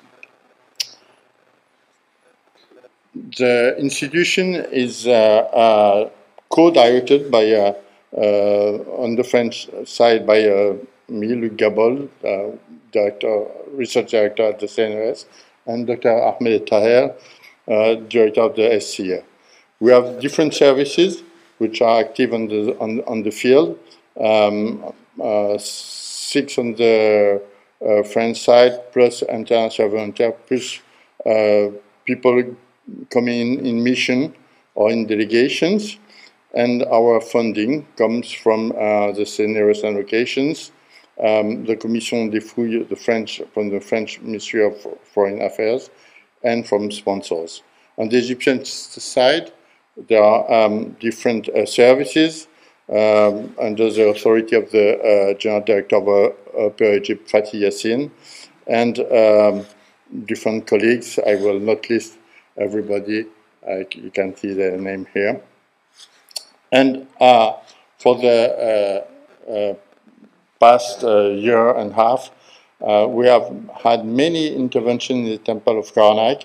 The institution is co-directed by, on the French side, by me, Luc Gabold, research director at the CNRS, and Dr. Ahmed El Taher, director of the SCA. We have different services which are active on the field. 6 on the French side, plus international volunteer, plus people coming in mission or in delegations. And our funding comes from the CNRS allocations, the Commission des Fouilles, from the French Ministry of Foreign Affairs, and from sponsors. On the Egyptian side, there are different services under the authority of the General Director of Per Egypt, Fatih Yassin, and different colleagues. I will not list everybody. You can see their name here. And for the past year and a half, We have had many interventions in the Temple of Karnak,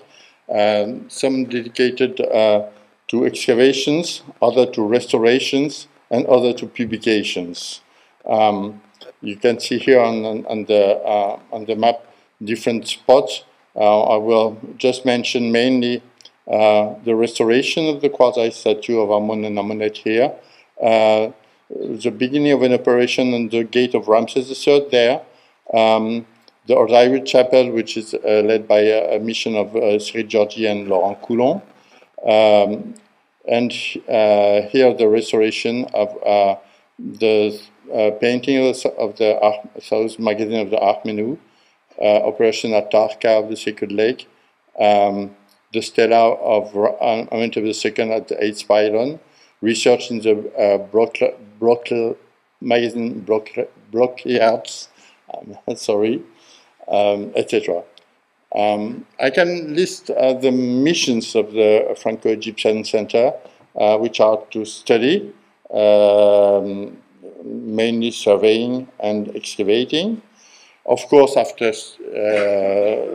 some dedicated to excavations, other to restorations, and other to publications. You can see here on the map different spots. I will just mention mainly the restoration of the quasi-statue of Amun and Amunet here, the beginning of an operation on the gate of Ramses III there, the Osiris Chapel, which is led by a mission of Cyril Georgi and Laurent Coulon, and here the restoration of the painting of the South Magazine of the Ark Menu, operation at Tarka of the Sacred Lake, the stela of Amenhotep II at the 8th pylon, research in the magazine Brocliards, sorry, etc. I can list the missions of the Franco-Egyptian Center, which are to study, mainly surveying and excavating. Of course, after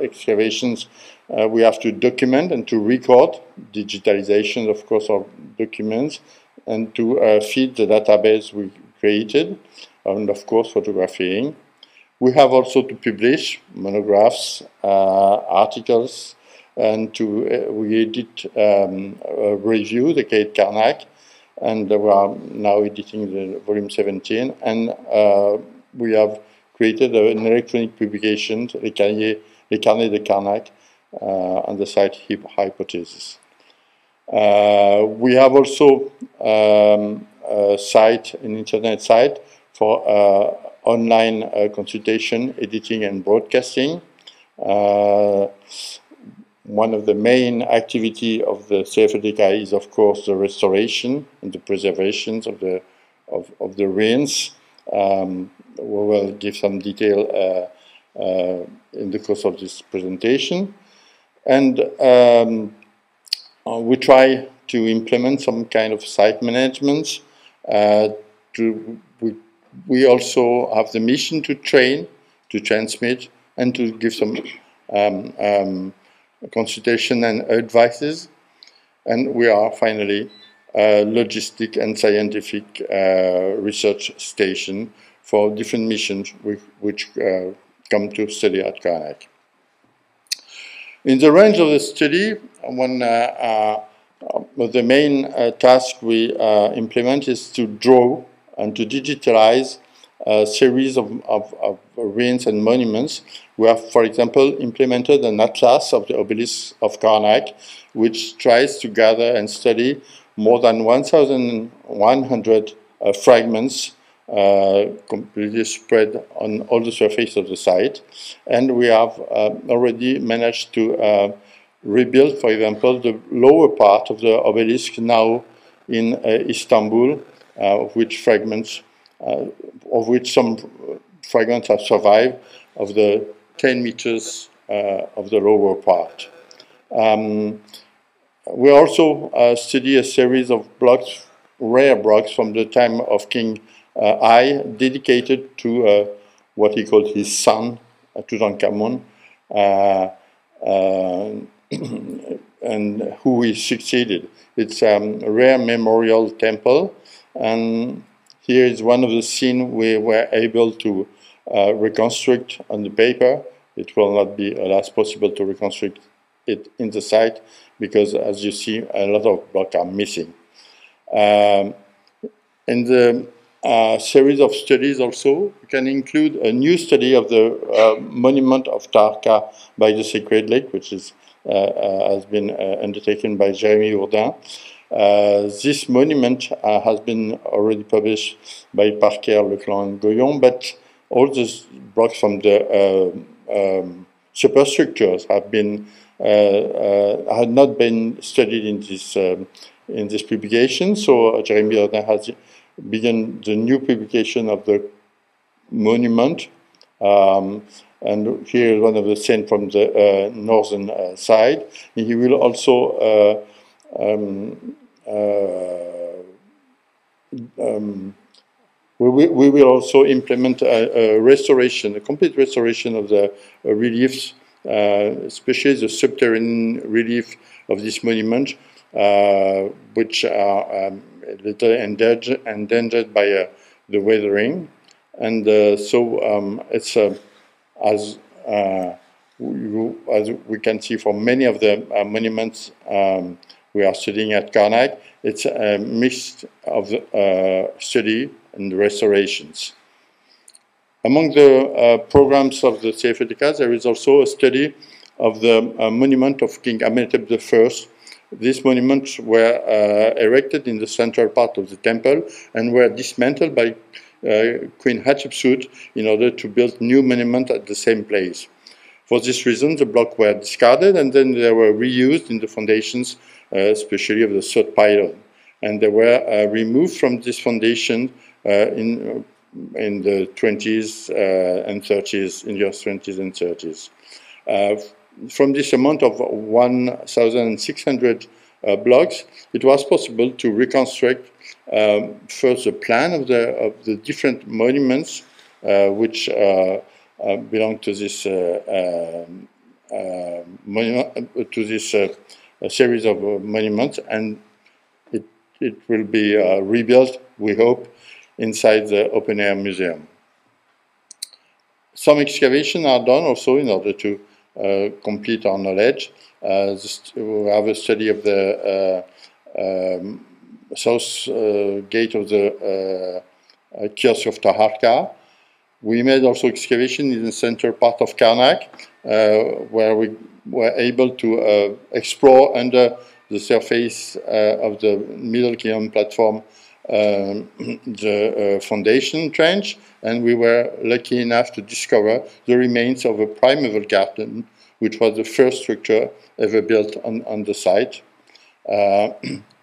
excavations, we have to document and to record digitalization, of course, of documents, and to feed the database we created, and of course, photographing. We have also to publish monographs, articles, and we edit review, the Cahiers de Karnak, and we are now editing the volume 17, and we have created an electronic publication, Les Carnets de Karnak, on the site Hypothesis. We have also a site, an internet site for online consultation, editing, and broadcasting. One of the main activity of the CFDK is, of course, the restoration and the preservations of the ruins. We will give some detail in the course of this presentation. And we try to implement some kind of site management. We also have the mission to train, to transmit, and to give some consultation and advices. And we are finally a logistic and scientific research station for different missions which come to study at Karnak. In the range of the study, one of the main tasks we implement is to draw and to digitalize a series of ruins and monuments. We have, for example, implemented an atlas of the obelisks of Karnak, which tries to gather and study more than 1,100 fragments completely spread on all the surface of the site. And we have already managed to rebuild, for example, the lower part of the obelisk now in Istanbul, of which some fragments have survived of the 10 meters of the lower part. We also study a series of blocks, rare blocks from the time of King I, dedicated to what he called his son, Tutankhamun, and who he succeeded. It's a rare memorial temple, and here is one of the scenes we were able to reconstruct on the paper. It will not be, alas, possible to reconstruct it in the site because, as you see, a lot of blocks are missing. In the series of studies also, we can include a new study of the monument of Tarka by the Sacred Lake, which is, has been undertaken by Jérémy Hourdin. This monument has been already published by Parker, Leclan, and Goyon, but all these blocks from the superstructures have been had not been studied in this publication. So Jérémy Hourdin has begun the new publication of the monument, and here is one of the scenes from the northern side. He will also We will also implement a restoration, a complete restoration of the reliefs, especially the subterranean relief of this monument, which are a little endangered by the weathering. And so it's as we can see from many of the monuments we are studying at Karnak, it's a mix of study and restorations. Among the programs of the CFDK, there is also a study of the monument of King Amenhotep I. These monuments were erected in the central part of the temple and were dismantled by Queen Hatshepsut in order to build new monuments at the same place. For this reason, the blocks were discarded and then they were reused in the foundations, especially of the third pylon. And they were removed from this foundation in the 20s and 30s, in the years 20s and 30s. From this amount of 1,600 blocks, it was possible to reconstruct first the plan of the different monuments which belong to this series of monuments, and it will be rebuilt, we hope, inside the open-air museum. Some excavations are done also in order to complete our knowledge. We have a study of the south gate of the kiosk of Taharqa. We made also excavation in the central part of Karnak, where we were able to explore under the surface of the Middle Kingdom platform the foundation trench, and we were lucky enough to discover the remains of a primeval garden, which was the first structure ever built on the site.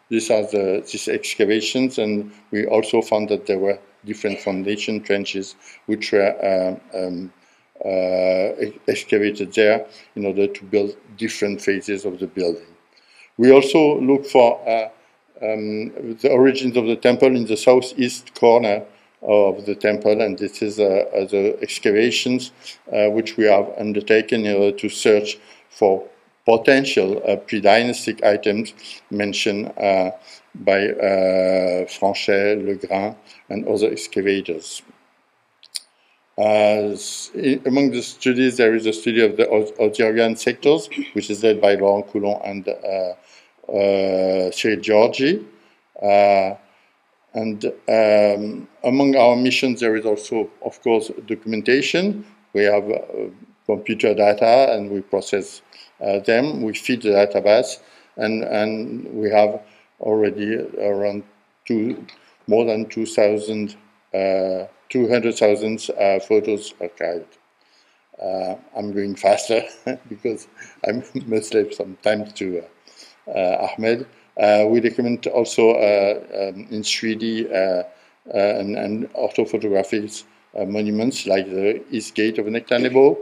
These are these excavations, and we also found that there were different foundation trenches which were excavated there in order to build different phases of the building. We also look for the origins of the temple in the southeast corner of the temple, and this is the excavations which we have undertaken in order to search for potential pre-dynastic items mentioned by Franchet, Legrain, and other excavators. Among the studies, there is a study of the Osirian sectors, which is led by Laurent Coulon and Cyril Georgi. Among our missions, there is also, of course, documentation. We have computer data and we process them. We feed the database, and we have already around more than 200,000 photos archived. I'm going faster because I must leave some time to Ahmed. We document also in 3D and orthophotographics monuments like the East Gate of Nectanebo,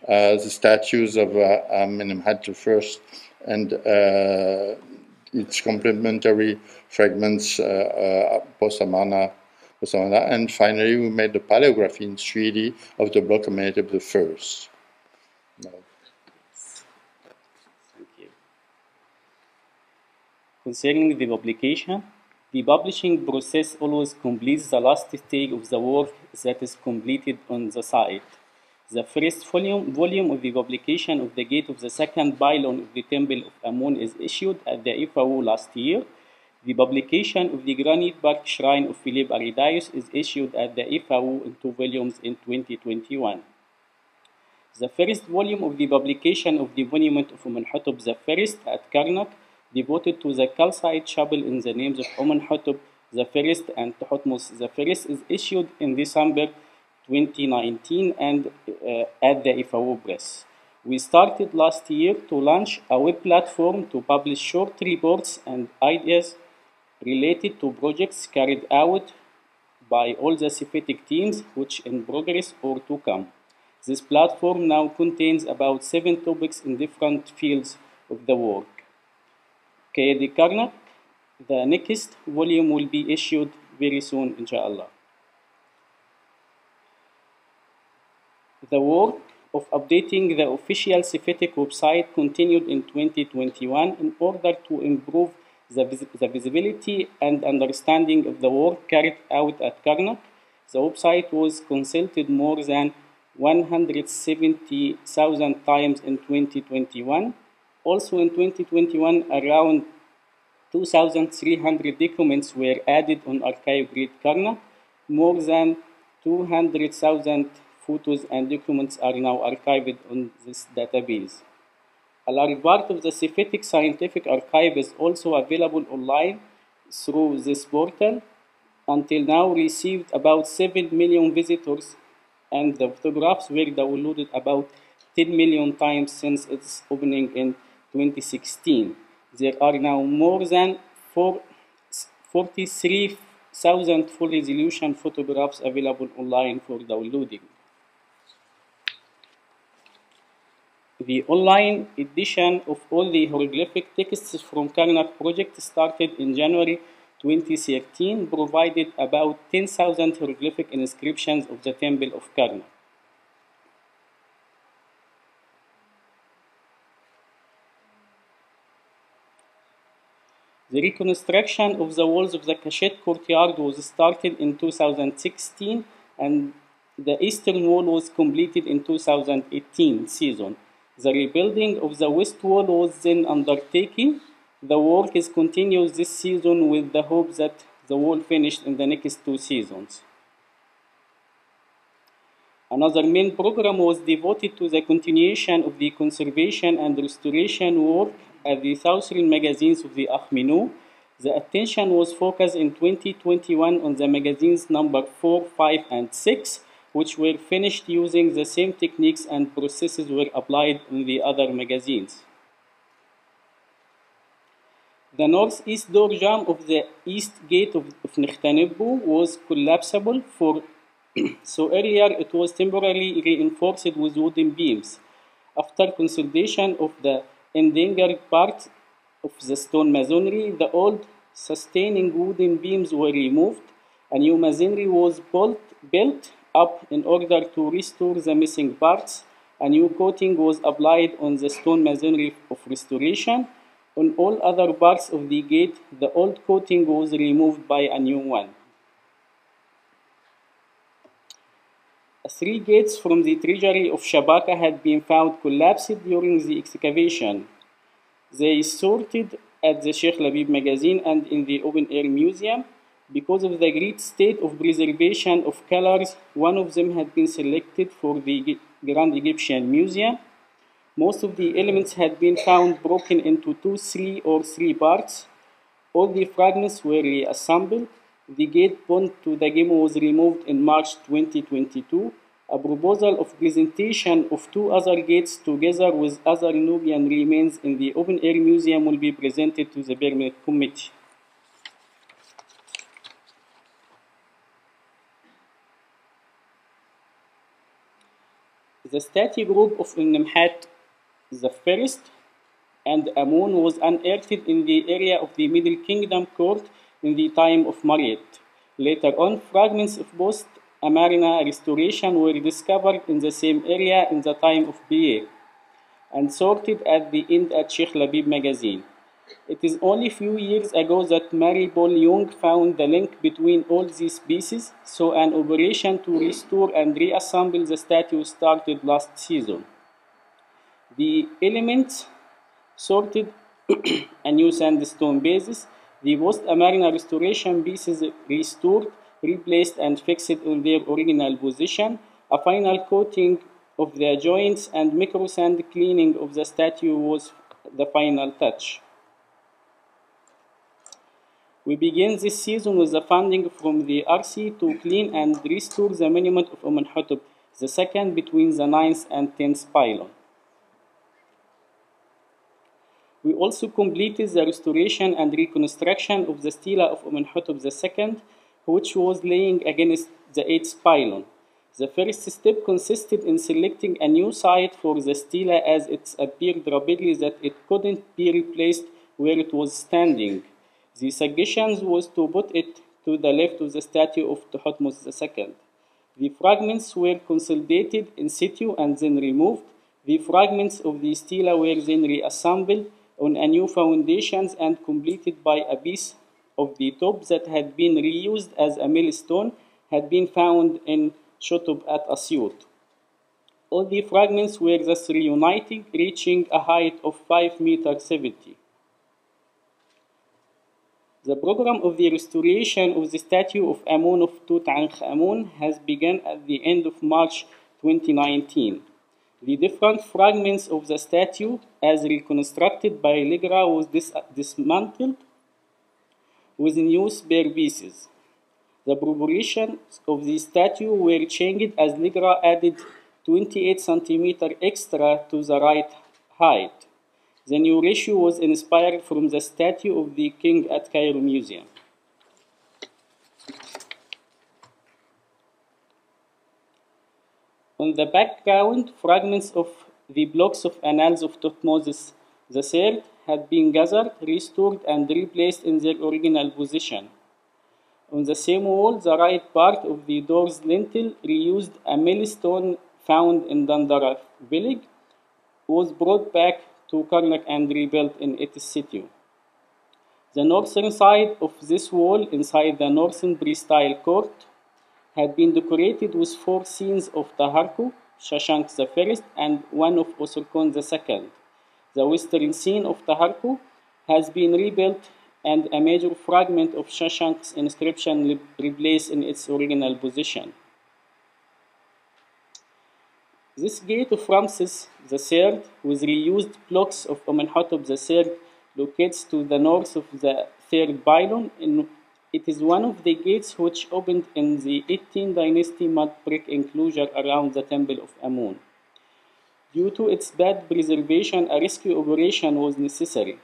the statues of Amenemhat I and its complementary fragments, Posamana, and finally we made the paleography in 3D of the block Amenhotep I. Thank you. Concerning the publication, the publishing process always completes the last stage of the work that is completed on the site. The first volume of the publication of the Gate of the Second Pylon of the Temple of Amun is issued at the IFAO last year. The publication of the Granite Park Shrine of Philip Aridaeus is issued at the IFAO in 2 volumes in 2021. The first volume of the publication of the monument of Amenhotep I at Karnak, devoted to the calcite chapel in the names of Amenhotep I and Thutmose I, is issued in December 2019 and at the IFAO Press. We started last year to launch a web platform to publish short reports and ideas related to projects carried out by all the CFETIC teams which in progress or to come. This platform now contains about 7 topics in different fields of the work. Kayadi Karnak, the next volume will be issued very soon, inshallah. The work of updating the official CEFETEC website continued in 2021 in order to improve the visibility and understanding of the work carried out at Karnak. The website was consulted more than 170,000 times in 2021. Also in 2021, around 2,300 documents were added on ArchiveGrid Karnak. More than 200,000 photos and documents are now archived on this database. A large part of the CEFETEC scientific archive is also available online through this portal. Until now, received about 7 million visitors, and the photographs were downloaded about 10 million times since its opening in 2016. There are now more than 43,000 full resolution photographs available online for downloading. The online edition of all the hieroglyphic texts from Karnak project started in January 2013, provided about 10,000 hieroglyphic inscriptions of the Temple of Karnak. The reconstruction of the walls of the Cachette courtyard was started in 2016, and the eastern wall was completed in 2018 season. The rebuilding of the west wall was then undertaken. The work is continuous this season with the hope that the wall finished in the next 2 seasons. Another main program was devoted to the continuation of the conservation and restoration work at the Southern magazines of the Akhminu. The attention was focused in 2021 on the magazines number 4, 5, and 6, which were finished using the same techniques and processes were applied in the other magazines. The northeast door jamb of the east gate of Nechtanebbu was collapsible so earlier it was temporarily reinforced with wooden beams. After consolidation of the endangered part of the stone masonry, the old sustaining wooden beams were removed. A new masonry was built up in order to restore the missing parts. A new coating was applied on the stone masonry of restoration. On all other parts of the gate, the old coating was removed by a new one. 3 gates from the treasury of Shabaka had been found collapsed during the excavation. They sorted at the Sheikh Labib magazine and in the open air museum. Because of the great state of preservation of colors, one of them had been selected for the Grand Egyptian Museum. Most of the elements had been found broken into 2, 3, or 3 parts. All the fragments were reassembled. The gate bond to the Gimo was removed in March 2022. A proposal of presentation of 2 other gates together with other Nubian remains in the open air museum will be presented to the permanent committee. The statue group of Nemhat I and Amun was unearthed in the area of the Middle Kingdom court in the time of Mariette. Later on, fragments of post-Amarna restoration were discovered in the same area in the time of Biye and sorted at the end at Sheikh Labib magazine. It is only a few years ago that Mary Paul Young found the link between all these pieces, so an operation to restore and reassemble the statue started last season. The elements sorted a new sandstone basis, the post-Amarna restoration pieces restored, replaced and fixed on their original position, a final coating of the joints and micro-sand cleaning of the statue was the final touch. We begin this season with the funding from the RC to clean and restore the monument of Amenhotep II between the 9th and 10th pylon. We also completed the restoration and reconstruction of the stela of Amenhotep II, which was laying against the 8th pylon. The first step consisted in selecting a new site for the stela as it appeared rapidly that it couldn't be replaced where it was standing. The suggestion was to put it to the left of the statue of Thutmose II. The fragments were consolidated in situ and then removed. The fragments of the stela were then reassembled on a new foundations and completed by a piece of the top that had been reused as a millstone had been found in Shotub at Asyut. All the fragments were thus reunited, reaching a height of 5.70 meters. The program of the restoration of the statue of Amun of Tutankhamun has begun at the end of March 2019. The different fragments of the statue, as reconstructed by LIGRA, was dismantled with new spare pieces. The proportions of the statue were changed as LIGRA added 28 centimeters extra to the right height. The new ratio was inspired from the statue of the king at Cairo Museum. On the background, fragments of the blocks of Annals of Thutmose III had been gathered, restored, and replaced in their original position. On the same wall, the right part of the door's lintel, reused a millstone found in Dandara village, was brought back to Karnak and rebuilt in its situ. The northern side of this wall, inside the northern pre-style court, had been decorated with 4 scenes of Taharku, Shashank I, and one of Osorkon II. The western scene of Taharku has been rebuilt and a major fragment of Shashank's inscription replaced in its original position. This gate of Ramses III, with reused blocks of Amenhotep III, locates to the north of the third pylon. It is one of the gates which opened in the 18th dynasty mud brick enclosure around the Temple of Amun. Due to its bad preservation, a rescue operation was necessary.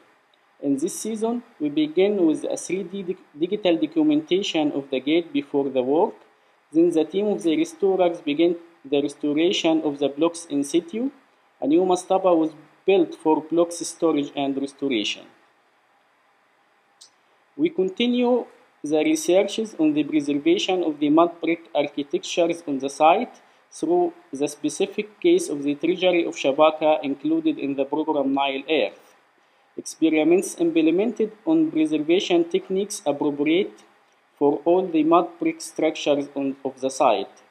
In this season, we begin with a 3D digital documentation of the gate before the work. Then the team of the restorers began the restoration of the blocks in situ. A new mastaba was built for blocks storage and restoration. We continue the researches on the preservation of the mud brick architectures on the site through the specific case of the treasury of Shabaka included in the program Nile Earth. Experiments implemented on preservation techniques appropriate for all the mud brick structures of the site.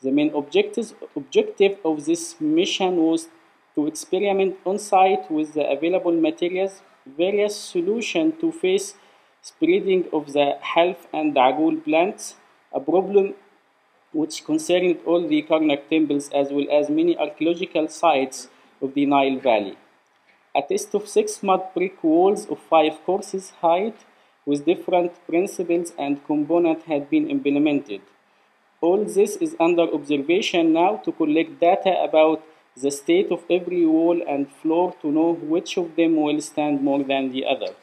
The main objective of this mission was to experiment on site with the available materials, various solutions to face spreading of the half and agul plants, a problem which concerned all the Karnak temples as well as many archaeological sites of the Nile Valley. A test of 6 mud brick walls of 5 courses height with different principles and components had been implemented. All this is under observation now to collect data about the state of every wall and floor to know which of them will stand more than the other.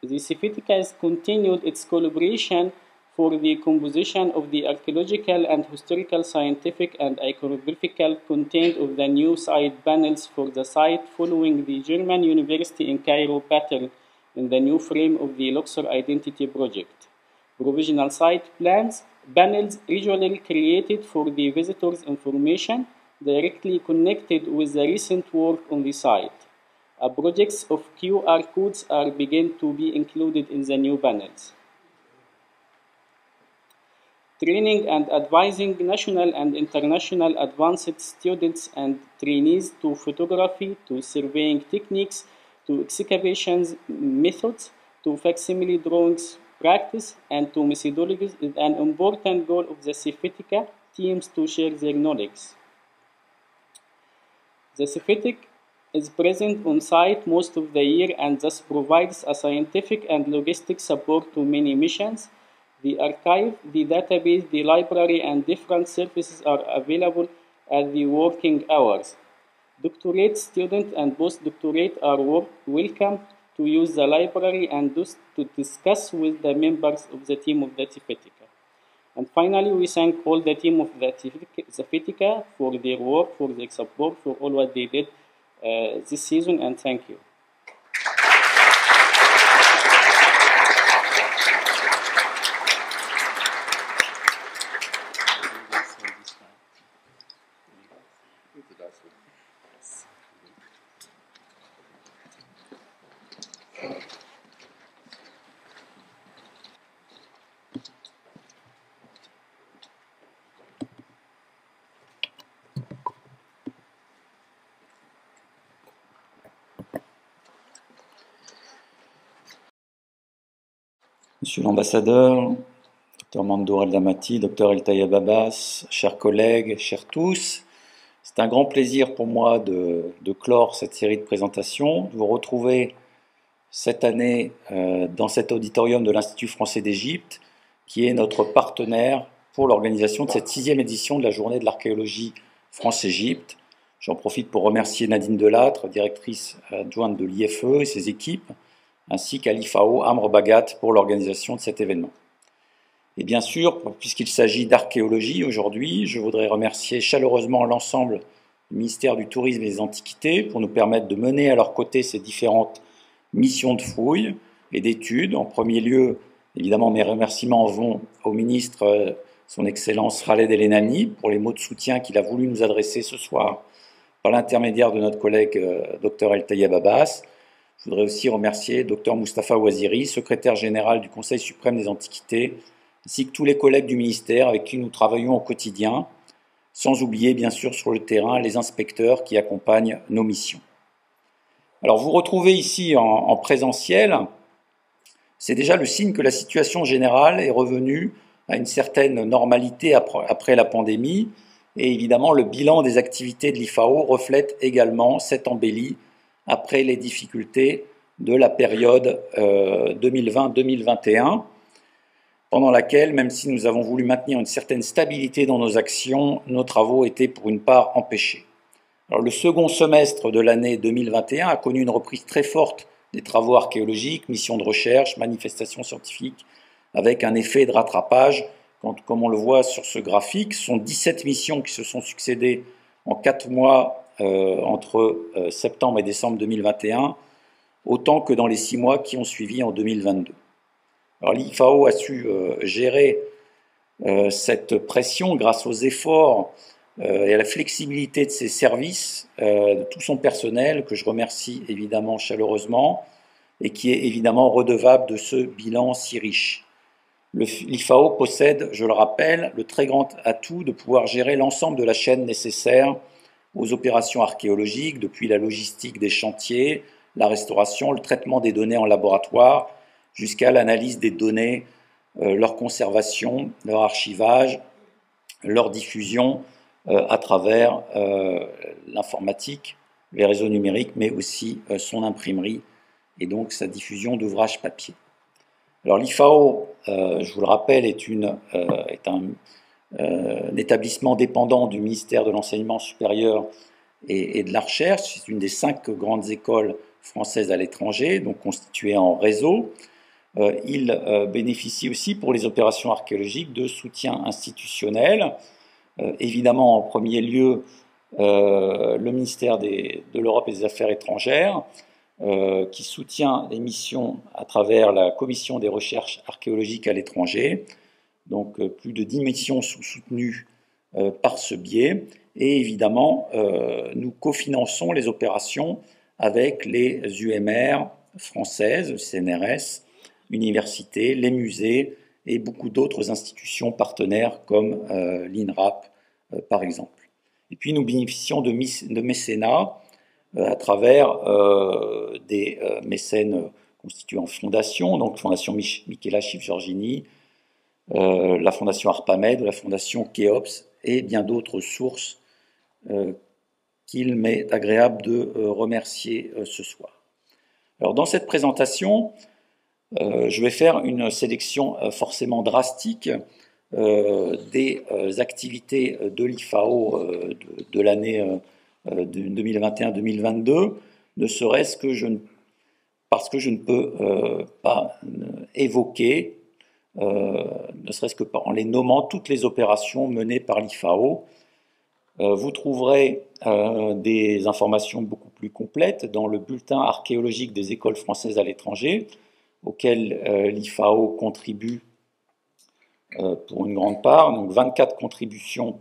The Sephetica has continued its collaboration for the composition of the archaeological and historical, scientific, and iconographical content of the new side panels for the site following the German University in Cairo pattern in the new frame of the Luxor Identity Project. Provisional site panels regularly created for the visitors' information directly connected with the recent work on the site. Projects of QR codes are beginning to be included in the new panels. Training and advising national and international advanced students and trainees to photography, to surveying techniques, to excavations methods, to facsimile drawings practice, and to methodologies is an important goal of the Sephetica teams to share their knowledge. The Sephetic is present on site most of the year and thus provides a scientific and logistic support to many missions. The archive, the database, the library, and different services are available at the working hours. Doctorate students and postdoctorate are welcome to use the library and to discuss with the members of the team of the Sephetica. And finally, we thank all the team of the Sephetica for their work, for their support, for all what they did this season, and thank you. Monsieur l'ambassadeur, Dr Mandour El-Damati, Dr El Tayeb Abbas, chers collègues, chers tous, c'est un grand plaisir pour moi de clore cette série de présentations, de vous retrouver cette année dans cet auditorium de l'Institut français d'Égypte, qui est notre partenaire pour l'organisation de cette 6e édition de la journée de l'archéologie France-Égypte. J'en profite pour remercier Nadine Delattre, directrice adjointe de l'IFE et ses équipes, ainsi qu'à l'IFAO Amr Bagat pour l'organisation de cet événement. Et bien sûr, puisqu'il s'agit d'archéologie aujourd'hui, je voudrais remercier chaleureusement l'ensemble du ministère du Tourisme et des Antiquités pour nous permettre de mener à leur côté ces différentes missions de fouilles et d'études. En premier lieu, évidemment, mes remerciements vont au ministre, son Excellence Khaled El Enani, pour les mots de soutien qu'il a voulu nous adresser ce soir par l'intermédiaire de notre collègue Dr El Tayeb Abbas. Je voudrais aussi remercier Dr Moustapha Ouaziri, secrétaire général du Conseil suprême des Antiquités, ainsi que tous les collègues du ministère avec qui nous travaillons au quotidien, sans oublier bien sûr sur le terrain les inspecteurs qui accompagnent nos missions. Alors vous retrouvez ici en présentiel, c'est déjà le signe que la situation générale est revenue à une certaine normalité après la pandémie, et évidemment le bilan des activités de l'IFAO reflète également cette embellie après les difficultés de la période 2020-2021, pendant laquelle, même si nous avons voulu maintenir une certaine stabilité dans nos actions, nos travaux étaient pour une part empêchés. Alors, le second semestre de l'année 2021 a connu une reprise très forte des travaux archéologiques, missions de recherche, manifestations scientifiques, avec un effet de rattrapage. Comme on le voit sur ce graphique, ce sont 17 missions qui se sont succédées en 4 mois entre septembre et décembre 2021, autant que dans les 6 mois qui ont suivi en 2022. Alors l'IFAO a su gérer cette pression grâce aux efforts et à la flexibilité de ses services, de tout son personnel, que je remercie évidemment chaleureusement, et qui est évidemment redevable de ce bilan si riche. L'IFAO possède, je le rappelle, le très grand atout de pouvoir gérer l'ensemble de la chaîne nécessaire aux opérations archéologiques, depuis la logistique des chantiers, la restauration, le traitement des données en laboratoire, jusqu'à l'analyse des données, leur conservation, leur archivage, leur diffusion à travers l'informatique, les réseaux numériques, mais aussi son imprimerie et donc sa diffusion d'ouvrages papier. Alors l'IFAO, je vous le rappelle, est un établissement dépendant du ministère de l'Enseignement supérieur et de la Recherche. C'est une des 5 grandes écoles françaises à l'étranger, donc constituée en réseau. Il bénéficie aussi pour les opérations archéologiques de soutien institutionnel. Évidemment, en premier lieu, le ministère de l'Europe et des Affaires étrangères, qui soutient les missions à travers la Commission des recherches archéologiques à l'étranger. Donc plus de 10 missions sont soutenues par ce biais. Et évidemment, nous cofinançons les opérations avec les UMR françaises, CNRS, universités, les musées et beaucoup d'autres institutions partenaires comme l'INRAP par exemple. Et puis nous bénéficions de mécénat à travers des mécènes constitués en fondations, donc Fondation Michela Schiff-Giorgini, la Fondation ARPAMED, la Fondation Khéops et bien d'autres sources qu'il m'est agréable de remercier ce soir. Alors dans cette présentation, je vais faire une sélection forcément drastique des activités de l'IFAO de l'année 2021-2022, ne serait-ce que parce que je ne peux pas évoquer, ne serait-ce que en les nommant, toutes les opérations menées par l'IFAO. Vous trouverez des informations beaucoup plus complètes dans le bulletin archéologique des écoles françaises à l'étranger, auquel l'IFAO contribue pour une grande part, donc 24 contributions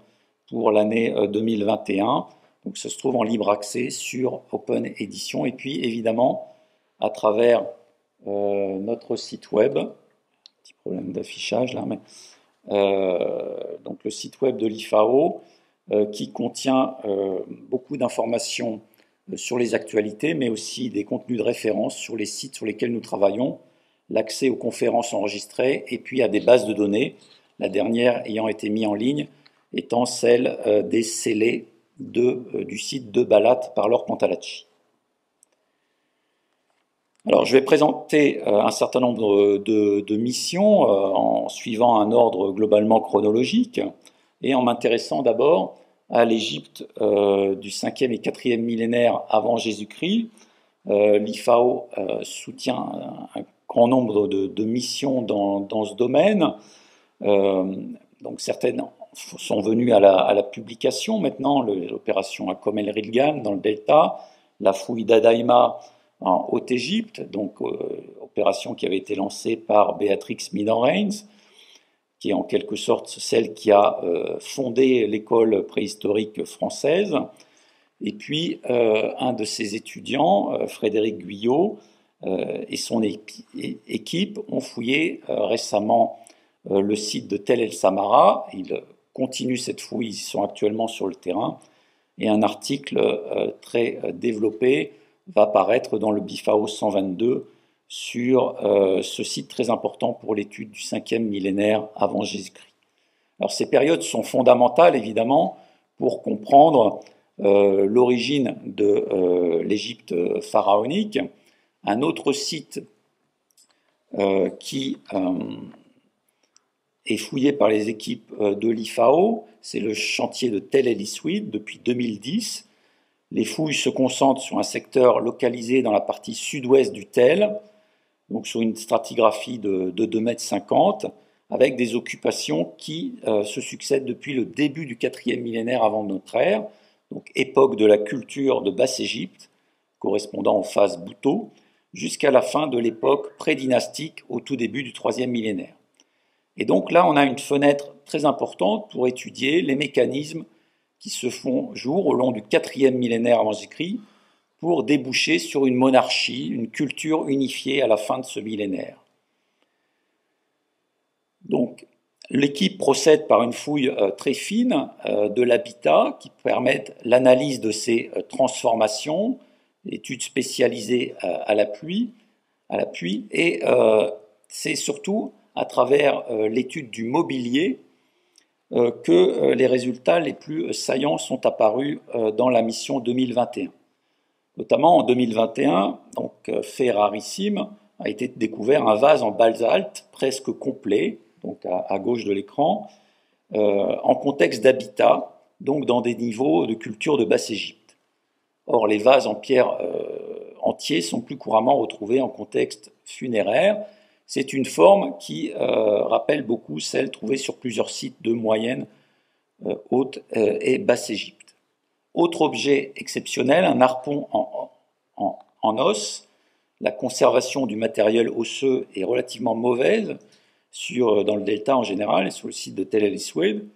pour l'année 2021, Donc ça se trouve en libre accès sur Open Edition, et puis évidemment à travers notre site web, petit problème d'affichage là, mais donc le site web de l'IFAO qui contient beaucoup d'informations sur les actualités, mais aussi des contenus de référence sur les sites sur lesquels nous travaillons, l'accès aux conférences enregistrées et puis à des bases de données, la dernière ayant été mise en ligne étant celle des scellés du site de Balat par Laure Pantalacci. Alors, je vais présenter un certain nombre de missions en suivant un ordre globalement chronologique et en m'intéressant d'abord à l'Égypte du 5e et 4e millénaire avant Jésus-Christ. L'IFAO soutient un grand nombre de missions dans ce domaine. Donc certaines sont venues à la publication maintenant, l'opération Akom El Rilgan dans le Delta, la fouille d'Adaïma en Haute-Égypte, donc opération qui avait été lancée par Béatrix Midden-Reins, qui est en quelque sorte celle qui a fondé l'école préhistorique française. Et puis, un de ses étudiants, Frédéric Guyot, et son équipe ont fouillé récemment le site de Tel El Samara. Ils continuent cette fouille, ils sont actuellement sur le terrain. Et un article très développé va paraître dans le BIFAO 122 sur ce site très important pour l'étude du 5e millénaire avant Jésus-Christ. Alors ces périodes sont fondamentales évidemment pour comprendre l'origine de l'Égypte pharaonique. Un autre site qui est fouillé par les équipes de l'IFAO, c'est le chantier de Tel El Iswid depuis 2010. Les fouilles se concentrent sur un secteur localisé dans la partie sud-ouest du Tel, donc sur une stratigraphie de 2,50 m, avec des occupations qui se succèdent depuis le début du 4e millénaire avant notre ère, donc époque de la culture de Basse-Égypte, correspondant aux phases Bhouto, jusqu'à la fin de l'époque prédynastique au tout début du 3e millénaire. Et donc là, on a une fenêtre très importante pour étudier les mécanismes qui se font jour au long du 4e millénaire avant Jésus-Christ pour déboucher sur une monarchie, une culture unifiée à la fin de ce millénaire. Donc, l'équipe procède par une fouille très fine de l'habitat qui permettent l'analyse de ces transformations, études spécialisées à l'appui, et c'est surtout à travers l'étude du mobilier que les résultats les plus saillants sont apparus dans la mission 2021. Notamment en 2021, donc fait rarissime, a été découvert un vase en basalte presque complet, donc à gauche de l'écran, en contexte d'habitat, donc dans des niveaux de culture de Basse-Égypte. Or, les vases en pierre entiers sont plus couramment retrouvés en contexte funéraire. C'est une forme qui rappelle beaucoup celle trouvée sur plusieurs sites de Moyenne, Haute et Basse-Égypte. Autre objet exceptionnel, un harpon en os. La conservation du matériel osseux est relativement mauvaise dans le delta en général et sur le site de Tel El Iswid.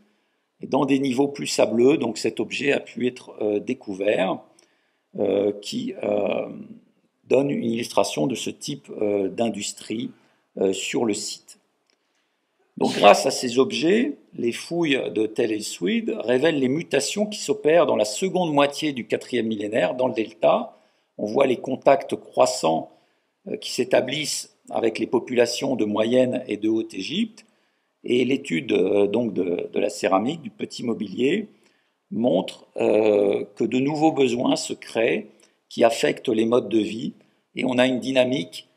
Et dans des niveaux plus sableux, donc cet objet a pu être découvert, qui donne une illustration de ce type d'industrie sur le site. Donc grâce à ces objets, les fouilles de Tel El Iswid révèlent les mutations qui s'opèrent dans la seconde moitié du 4e millénaire dans le delta. On voit les contacts croissants qui s'établissent avec les populations de Moyenne et de Haute-Égypte, et l'étude donc de la céramique, du petit mobilier, montre que de nouveaux besoins se créent qui affectent les modes de vie, et on a une dynamique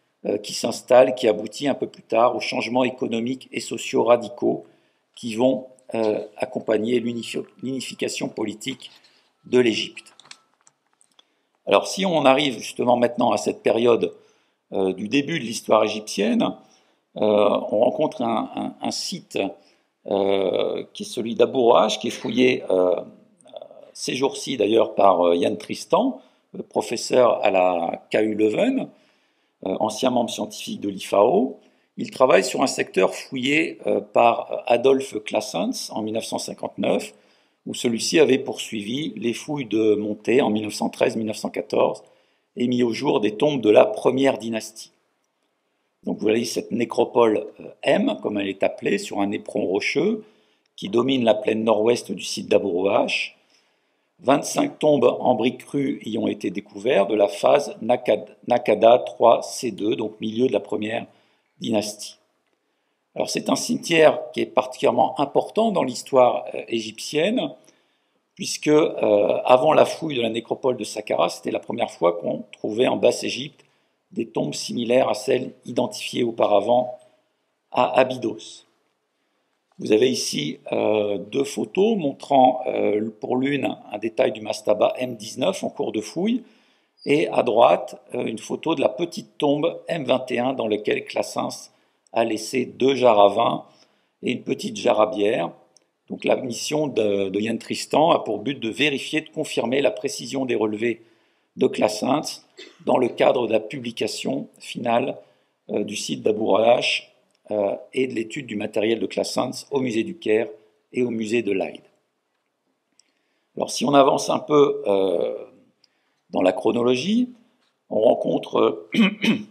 qui s'installe, qui aboutit un peu plus tard aux changements économiques et sociaux radicaux qui vont accompagner l'unification politique de l'Égypte. Alors si on arrive justement maintenant à cette période du début de l'histoire égyptienne, on rencontre un site qui est celui d'Abou Roach, qui est fouillé ces jours-ci d'ailleurs par Yann Tristan, professeur à la KU Leuven, ancien membre scientifique de l'IFAO. Il travaille sur un secteur fouillé par Adolphe Claessens en 1959, où celui-ci avait poursuivi les fouilles de montée en 1913-1914 et mis au jour des tombes de la première dynastie. Donc vous voyez cette nécropole M, comme elle est appelée, sur un éperon rocheux qui domine la plaine nord-ouest du site d'Abu Roash. 25 tombes en briques crues y ont été découvertes de la phase Nakada 3C2, donc milieu de la première dynastie. Alors c'est un cimetière qui est particulièrement important dans l'histoire égyptienne, puisque avant la fouille de la nécropole de Saqqara, c'était la première fois qu'on trouvait en Basse-Égypte des tombes similaires à celles identifiées auparavant à Abydos. Vous avez ici deux photos montrant pour l'une un détail du mastaba M19 en cours de fouille, et à droite une photo de la petite tombe M21 dans laquelle Classens a laissé 2 jarres à vin et une petite jarre à bière. Donc la mission de Yann Tristan a pour but de vérifier, de confirmer la précision des relevés de Classens dans le cadre de la publication finale du site d'Abu Roash et de l'étude du matériel de Classens au musée du Caire et au musée de Leyde. Alors si on avance un peu dans la chronologie, on rencontre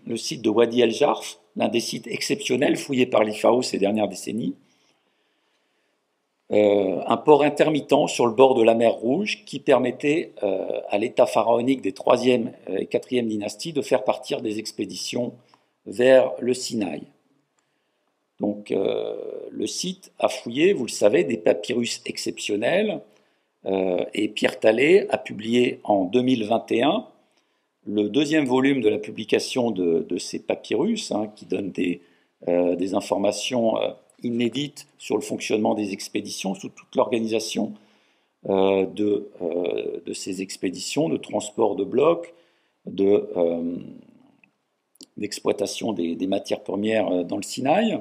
le site de Wadi El Jarf, l'un des sites exceptionnels fouillés par l'IFAO ces dernières décennies. Un port intermittent sur le bord de la mer Rouge qui permettait à l'État pharaonique des 3e et 4e dynasties de faire partir des expéditions vers le Sinaï. Donc le site a fouillé, vous le savez, des papyrus exceptionnels et Pierre Tallet a publié en 2021 le 2e volume de la publication de ces papyrus qui donne des informations inédites sur le fonctionnement des expéditions, sur toute l'organisation de ces expéditions, de transport de blocs, d'exploitation des matières premières dans le Sinaï.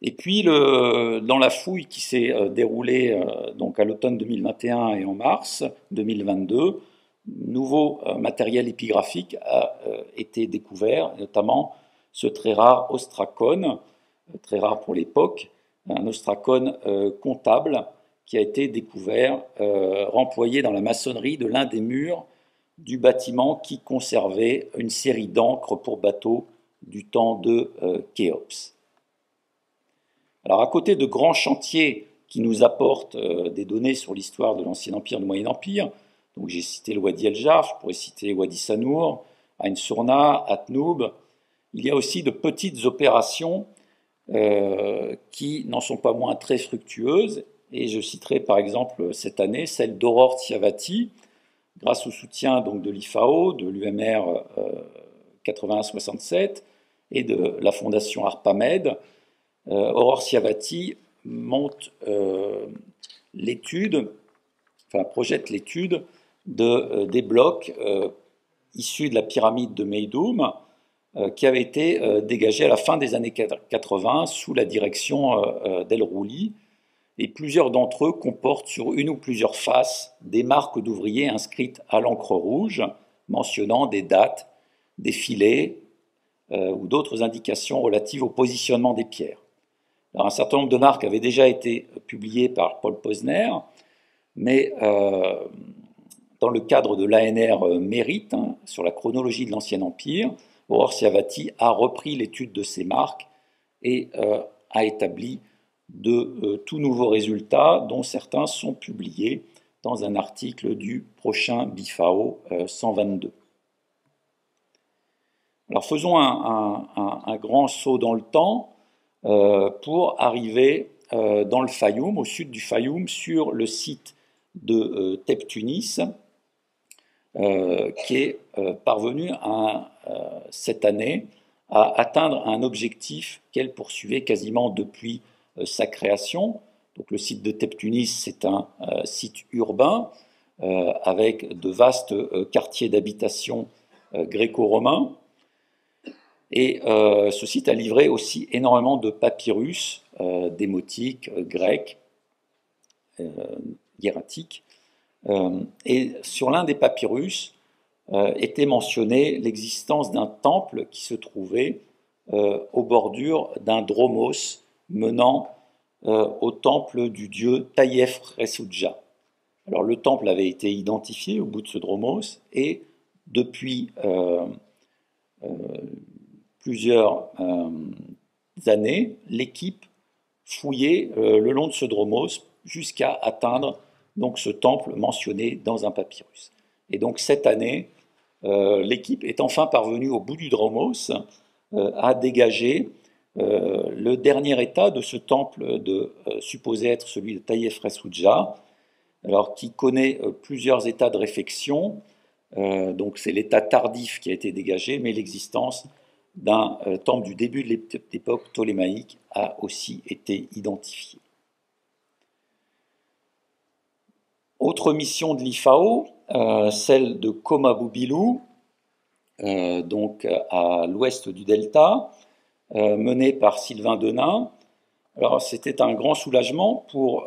Et puis, dans la fouille qui s'est déroulée donc à l'automne 2021 et en mars 2022, nouveau matériel épigraphique a été découvert, notamment ce très rare ostracone, très rare pour l'époque, un ostracone comptable qui a été découvert, remployé dans la maçonnerie de l'un des murs du bâtiment qui conservait une série d'ancres pour bateaux du temps de Khéops. Alors à côté de grands chantiers qui nous apportent des données sur l'histoire de l'Ancien Empire et du Moyen Empire, donc j'ai cité le Wadi El Jarf, je pourrais citer Wadi Sanour, Ain Sourna, Atnoub, il y a aussi de petites opérations qui n'en sont pas moins très fructueuses, et je citerai par exemple cette année celle d'Aurore Tsiavati, grâce au soutien donc de l'IFAO, de l'UMR 8167 et de la fondation ARPAMED. Aurore Tsiavati monte projette l'étude des blocs issus de la pyramide de Meidoum qui avait été dégagée à la fin des années 80 sous la direction d'El Rouli, et plusieurs d'entre eux comportent sur une ou plusieurs faces des marques d'ouvriers inscrites à l'encre rouge mentionnant des dates, des filets ou d'autres indications relatives au positionnement des pierres. Alors, un certain nombre de marques avaient déjà été publiées par Paul Posner, mais dans le cadre de l'ANR Mérite, sur la chronologie de l'Ancien Empire, Aurore Tsiavati a repris l'étude de ces marques et a établi de tout nouveaux résultats, dont certains sont publiés dans un article du prochain BIFAO 122. Alors faisons un grand saut dans le temps pour arriver dans le Fayoum, au sud du Fayoum, sur le site de Tebtunis, qui est parvenu cette année à atteindre un objectif qu'elle poursuivait quasiment depuis sa création. Donc le site de Tebtunis, c'est un site urbain avec de vastes quartiers d'habitation gréco-romains. Et ce site a livré aussi énormément de papyrus démotiques, grecs, hiératiques. Et sur l'un des papyrus était mentionnée l'existence d'un temple qui se trouvait aux bordures d'un dromos menant au temple du dieu Taïef Ressoudja. Alors le temple avait été identifié au bout de ce dromos et depuis plusieurs années, l'équipe fouillait le long de ce dromos jusqu'à atteindre donc ce temple mentionné dans un papyrus. Et donc cette année, l'équipe est enfin parvenue au bout du dromos à dégager le dernier état de ce temple supposé être celui de Taïef-Ressoudja, alors qui connaît plusieurs états de réfection. Donc c'est l'état tardif qui a été dégagé, mais l'existence d'un temple du début de l'époque ptolémaïque a aussi été identifiée. Autre mission de l'IFAO, celle de Koma-Boubilou, donc à l'ouest du delta, menée par Sylvain Denain. Alors c'était un grand soulagement pour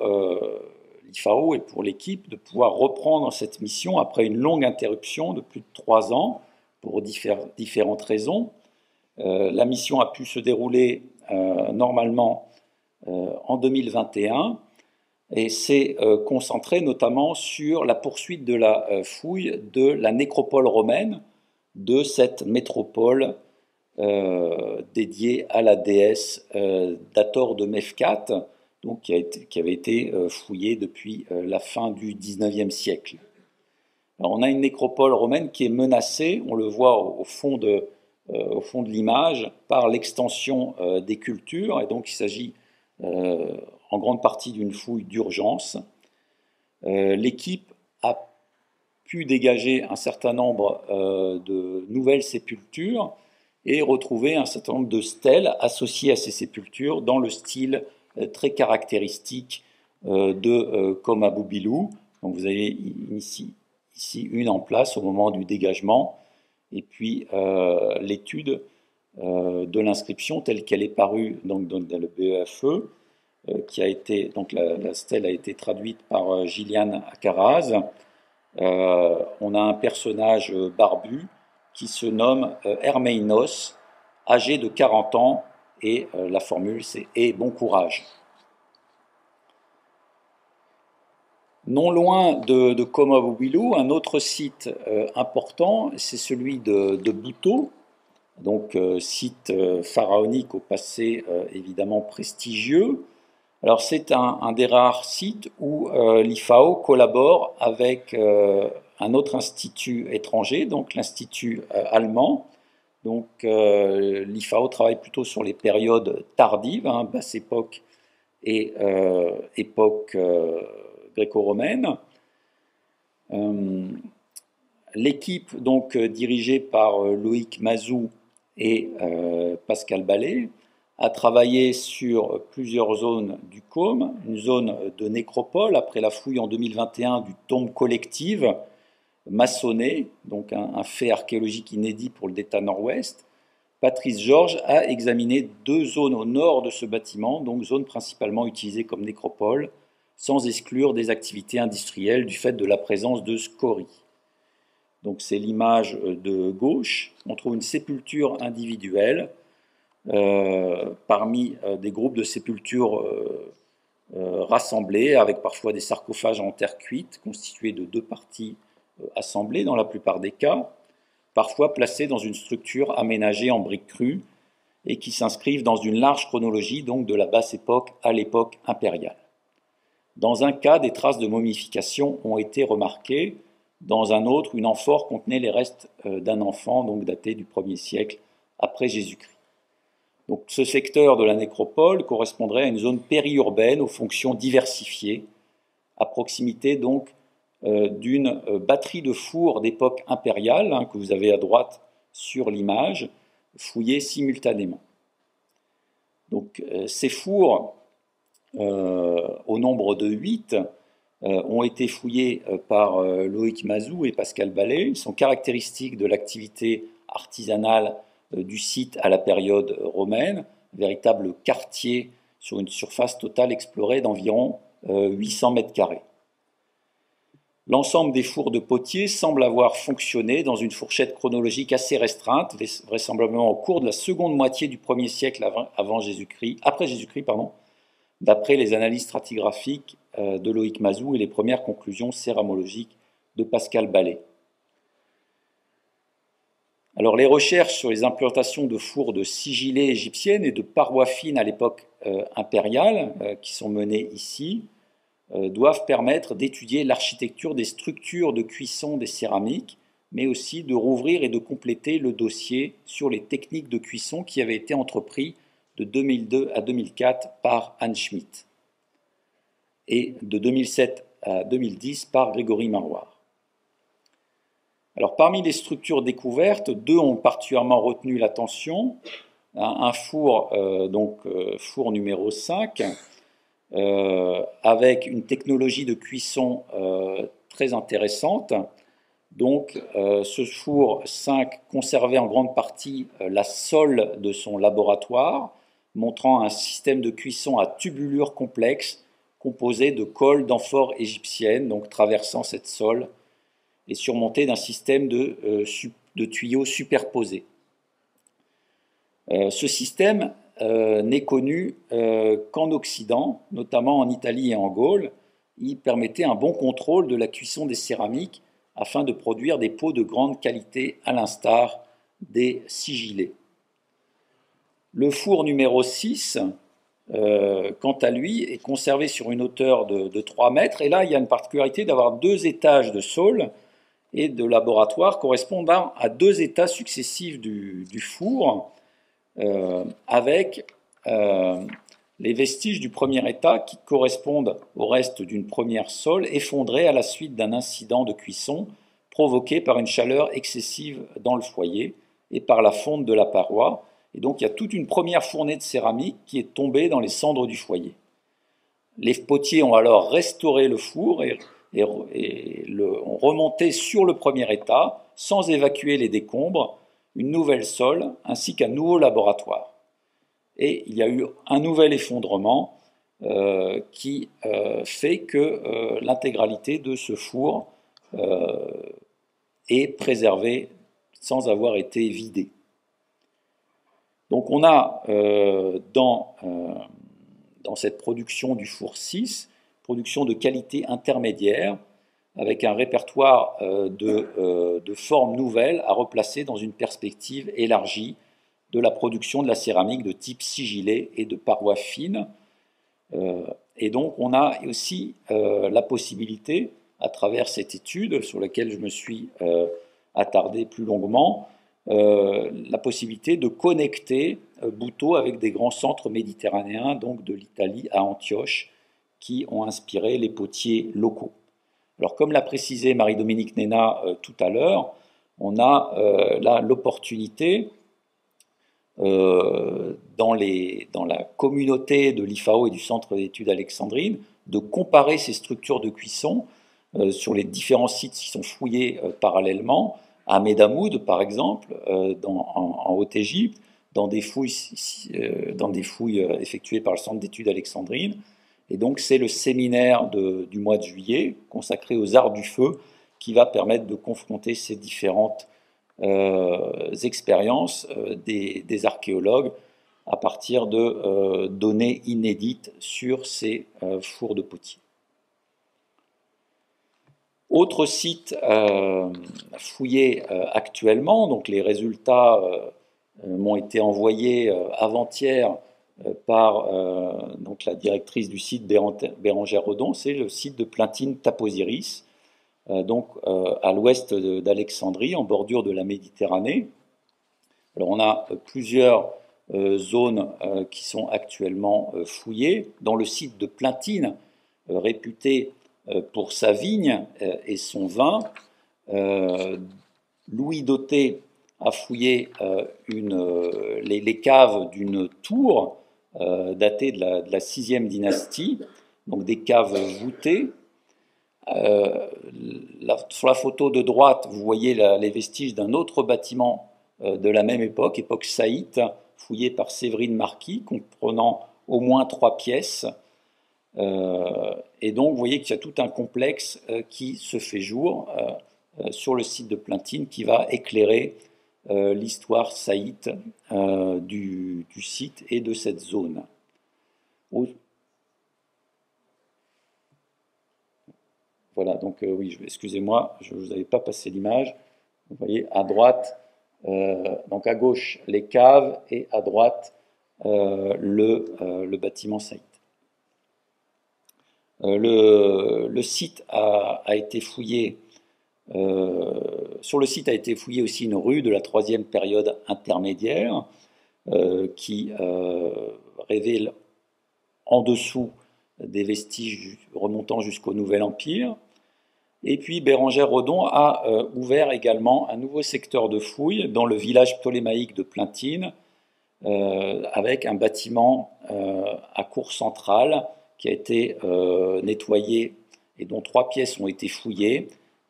l'IFAO et pour l'équipe de pouvoir reprendre cette mission après une longue interruption de plus de 3 ans pour différentes raisons. La mission a pu se dérouler normalement en 2021 et s'est concentrée notamment sur la poursuite de la fouille de la nécropole romaine de cette métropole dédiée à la déesse Dator de Mefkat, donc qui avait été fouillée depuis la fin du XIXe siècle. Alors, on a une nécropole romaine qui est menacée, on le voit au fond de l'image, par l'extension des cultures, et donc il s'agit en grande partie d'une fouille d'urgence. L'équipe a pu dégager un certain nombre de nouvelles sépultures et retrouver un certain nombre de stèles associées à ces sépultures dans le style très caractéristique de Koma-Boubilou. Donc vous avez ici une en place au moment du dégagement, et puis l'étude de l'inscription telle qu'elle est parue donc, dans le BEFE, qui a été, donc la stèle a été traduite par Gillian Akaraz. On a un personnage barbu qui se nomme Hermeinos, âgé de 40 ans, et la formule c'est « et bon courage ». Non loin de Koma-Boubilou, un autre site important, c'est celui de Bouto, donc site pharaonique au passé évidemment prestigieux. Alors c'est un des rares sites où l'IFAO collabore avec un autre institut étranger, donc l'institut allemand. Donc l'IFAO travaille plutôt sur les périodes tardives, basse époque et époque gréco-romaine. L'équipe donc dirigée par Loïc Mazou et Pascal Ballet a travaillé sur plusieurs zones du Côme, une zone de nécropole après la fouille en 2021 du tombe collective maçonné, donc un fait archéologique inédit pour le Delta Nord-Ouest. Patrice Georges a examiné 2 zones au nord de ce bâtiment, donc zones principalement utilisées comme nécropole, sans exclure des activités industrielles du fait de la présence de scories. Donc c'est l'image de gauche, on trouve une sépulture individuelle parmi des groupes de sépultures rassemblés, avec parfois des sarcophages en terre cuite, constitués de 2 parties assemblées dans la plupart des cas, parfois placés dans une structure aménagée en briques crues et qui s'inscrivent dans une large chronologie, donc de la basse époque à l'époque impériale. Dans un cas, des traces de momification ont été remarquées. Dans un autre, une amphore contenait les restes d'un enfant, donc daté du 1er siècle après Jésus-Christ. Donc, ce secteur de la nécropole correspondrait à une zone périurbaine aux fonctions diversifiées, à proximité donc d'une batterie de fours d'époque impériale, que vous avez à droite sur l'image, fouillés simultanément. Donc, ces fours, au nombre de 8, ont été fouillés par Loïc Mazou et Pascal Ballet. Ils sont caractéristiques de l'activité artisanale du site à la période romaine, véritable quartier sur une surface totale explorée d'environ 800 mètres carrés. L'ensemble des fours de potiers semble avoir fonctionné dans une fourchette chronologique assez restreinte, vraisemblablement au cours de la seconde moitié du 1er siècle après Jésus-Christ, d'après les analyses stratigraphiques de Loïc Mazou et les premières conclusions céramologiques de Pascal Ballet. Alors, les recherches sur les implantations de fours de sigillées égyptiennes et de parois fines à l'époque impériale, qui sont menées ici, doivent permettre d'étudier l'architecture des structures de cuisson des céramiques, mais aussi de rouvrir et de compléter le dossier sur les techniques de cuisson qui avaient été entrepris de 2002 à 2004 par Anne Schmidt et de 2007 à 2010 par Grégory Maroir. Alors, parmi les structures découvertes, deux ont particulièrement retenu l'attention. Un four, four numéro 5, avec une technologie de cuisson très intéressante. Donc, ce four 5 conservait en grande partie la sole de son laboratoire, montrant un système de cuisson à tubulure complexe composé de colle d'amphores égyptiennes, donc traversant cette sole, et surmonté d'un système de tuyaux superposés. Ce système n'est connu qu'en Occident, notamment en Italie et en Gaule. Il permettait un bon contrôle de la cuisson des céramiques afin de produire des pots de grande qualité à l'instar des sigillés. Le four numéro 6, quant à lui, est conservé sur une hauteur de 3 mètres. Et là, il y a une particularité d'avoir 2 étages de saule et de laboratoire correspondant à 2 états successifs du four, avec les vestiges du premier état qui correspondent au reste d'une première sole effondrée à la suite d'un incident de cuisson provoqué par une chaleur excessive dans le foyer et par la fonte de la paroi. Et donc il y a toute une première fournée de céramique qui est tombée dans les cendres du foyer. Les potiers ont alors restauré le four et ont remonté sur le premier état, sans évacuer les décombres, une nouvelle sole ainsi qu'un nouveau laboratoire. Et il y a eu un nouvel effondrement qui fait que l'intégralité de ce four est préservée sans avoir été vidée. Donc on a dans cette production du four 6, production de qualité intermédiaire, avec un répertoire de formes nouvelles à replacer dans une perspective élargie de la production de la céramique de type sigillé et de parois fines. Et donc on a aussi la possibilité, à travers cette étude sur laquelle je me suis attardé plus longuement, la possibilité de connecter Buto avec des grands centres méditerranéens, donc de l'Italie à Antioche, qui ont inspiré les potiers locaux. Alors, comme l'a précisé Marie-Dominique Néna tout à l'heure, on a là l'opportunité, dans la communauté de l'IFAO et du Centre d'études Alexandrine, de comparer ces structures de cuisson sur les différents sites qui sont fouillés parallèlement, à Medamoud, par exemple, en Haute-Égypte, dans des fouilles effectuées par le Centre d'études Alexandrine. Et donc, c'est le séminaire du mois de juillet, consacré aux arts du feu, qui va permettre de confronter ces différentes expériences des archéologues à partir de données inédites sur ces fours de potiers. Autre site fouillé actuellement, donc les résultats m'ont été envoyés avant-hier par donc la directrice du site Bérangère Redon, c'est le site de Plintine-Taposiris, donc à l'ouest d'Alexandrie, en bordure de la Méditerranée. Alors on a plusieurs zones qui sont actuellement fouillées. Dans le site de Plintine, réputé pour sa vigne et son vin, Louis Dauté a fouillé les caves d'une tour datée de la 6e dynastie, donc des caves voûtées. Sur la photo de droite, vous voyez les vestiges d'un autre bâtiment de la même époque saïte, fouillé par Séverine Marquis, comprenant au moins 3 pièces. Et donc, vous voyez qu'il y a tout un complexe qui se fait jour sur le site de Plintine, qui va éclairer l'histoire saïte du site et de cette zone. voilà, donc oui, excusez-moi, je ne vous avais pas passé l'image. Vous voyez, à droite, donc à gauche, les caves, et à droite, le bâtiment Saïd. Le site a été fouillé, sur le site a été fouillée aussi une rue de la 3e période intermédiaire qui révèle en dessous des vestiges remontant jusqu'au Nouvel Empire. Et puis Bérengère Redon a ouvert également un nouveau secteur de fouilles dans le village ptolémaïque de Plintine, avec un bâtiment à cour centrale qui a été nettoyé et dont 3 pièces ont été fouillées.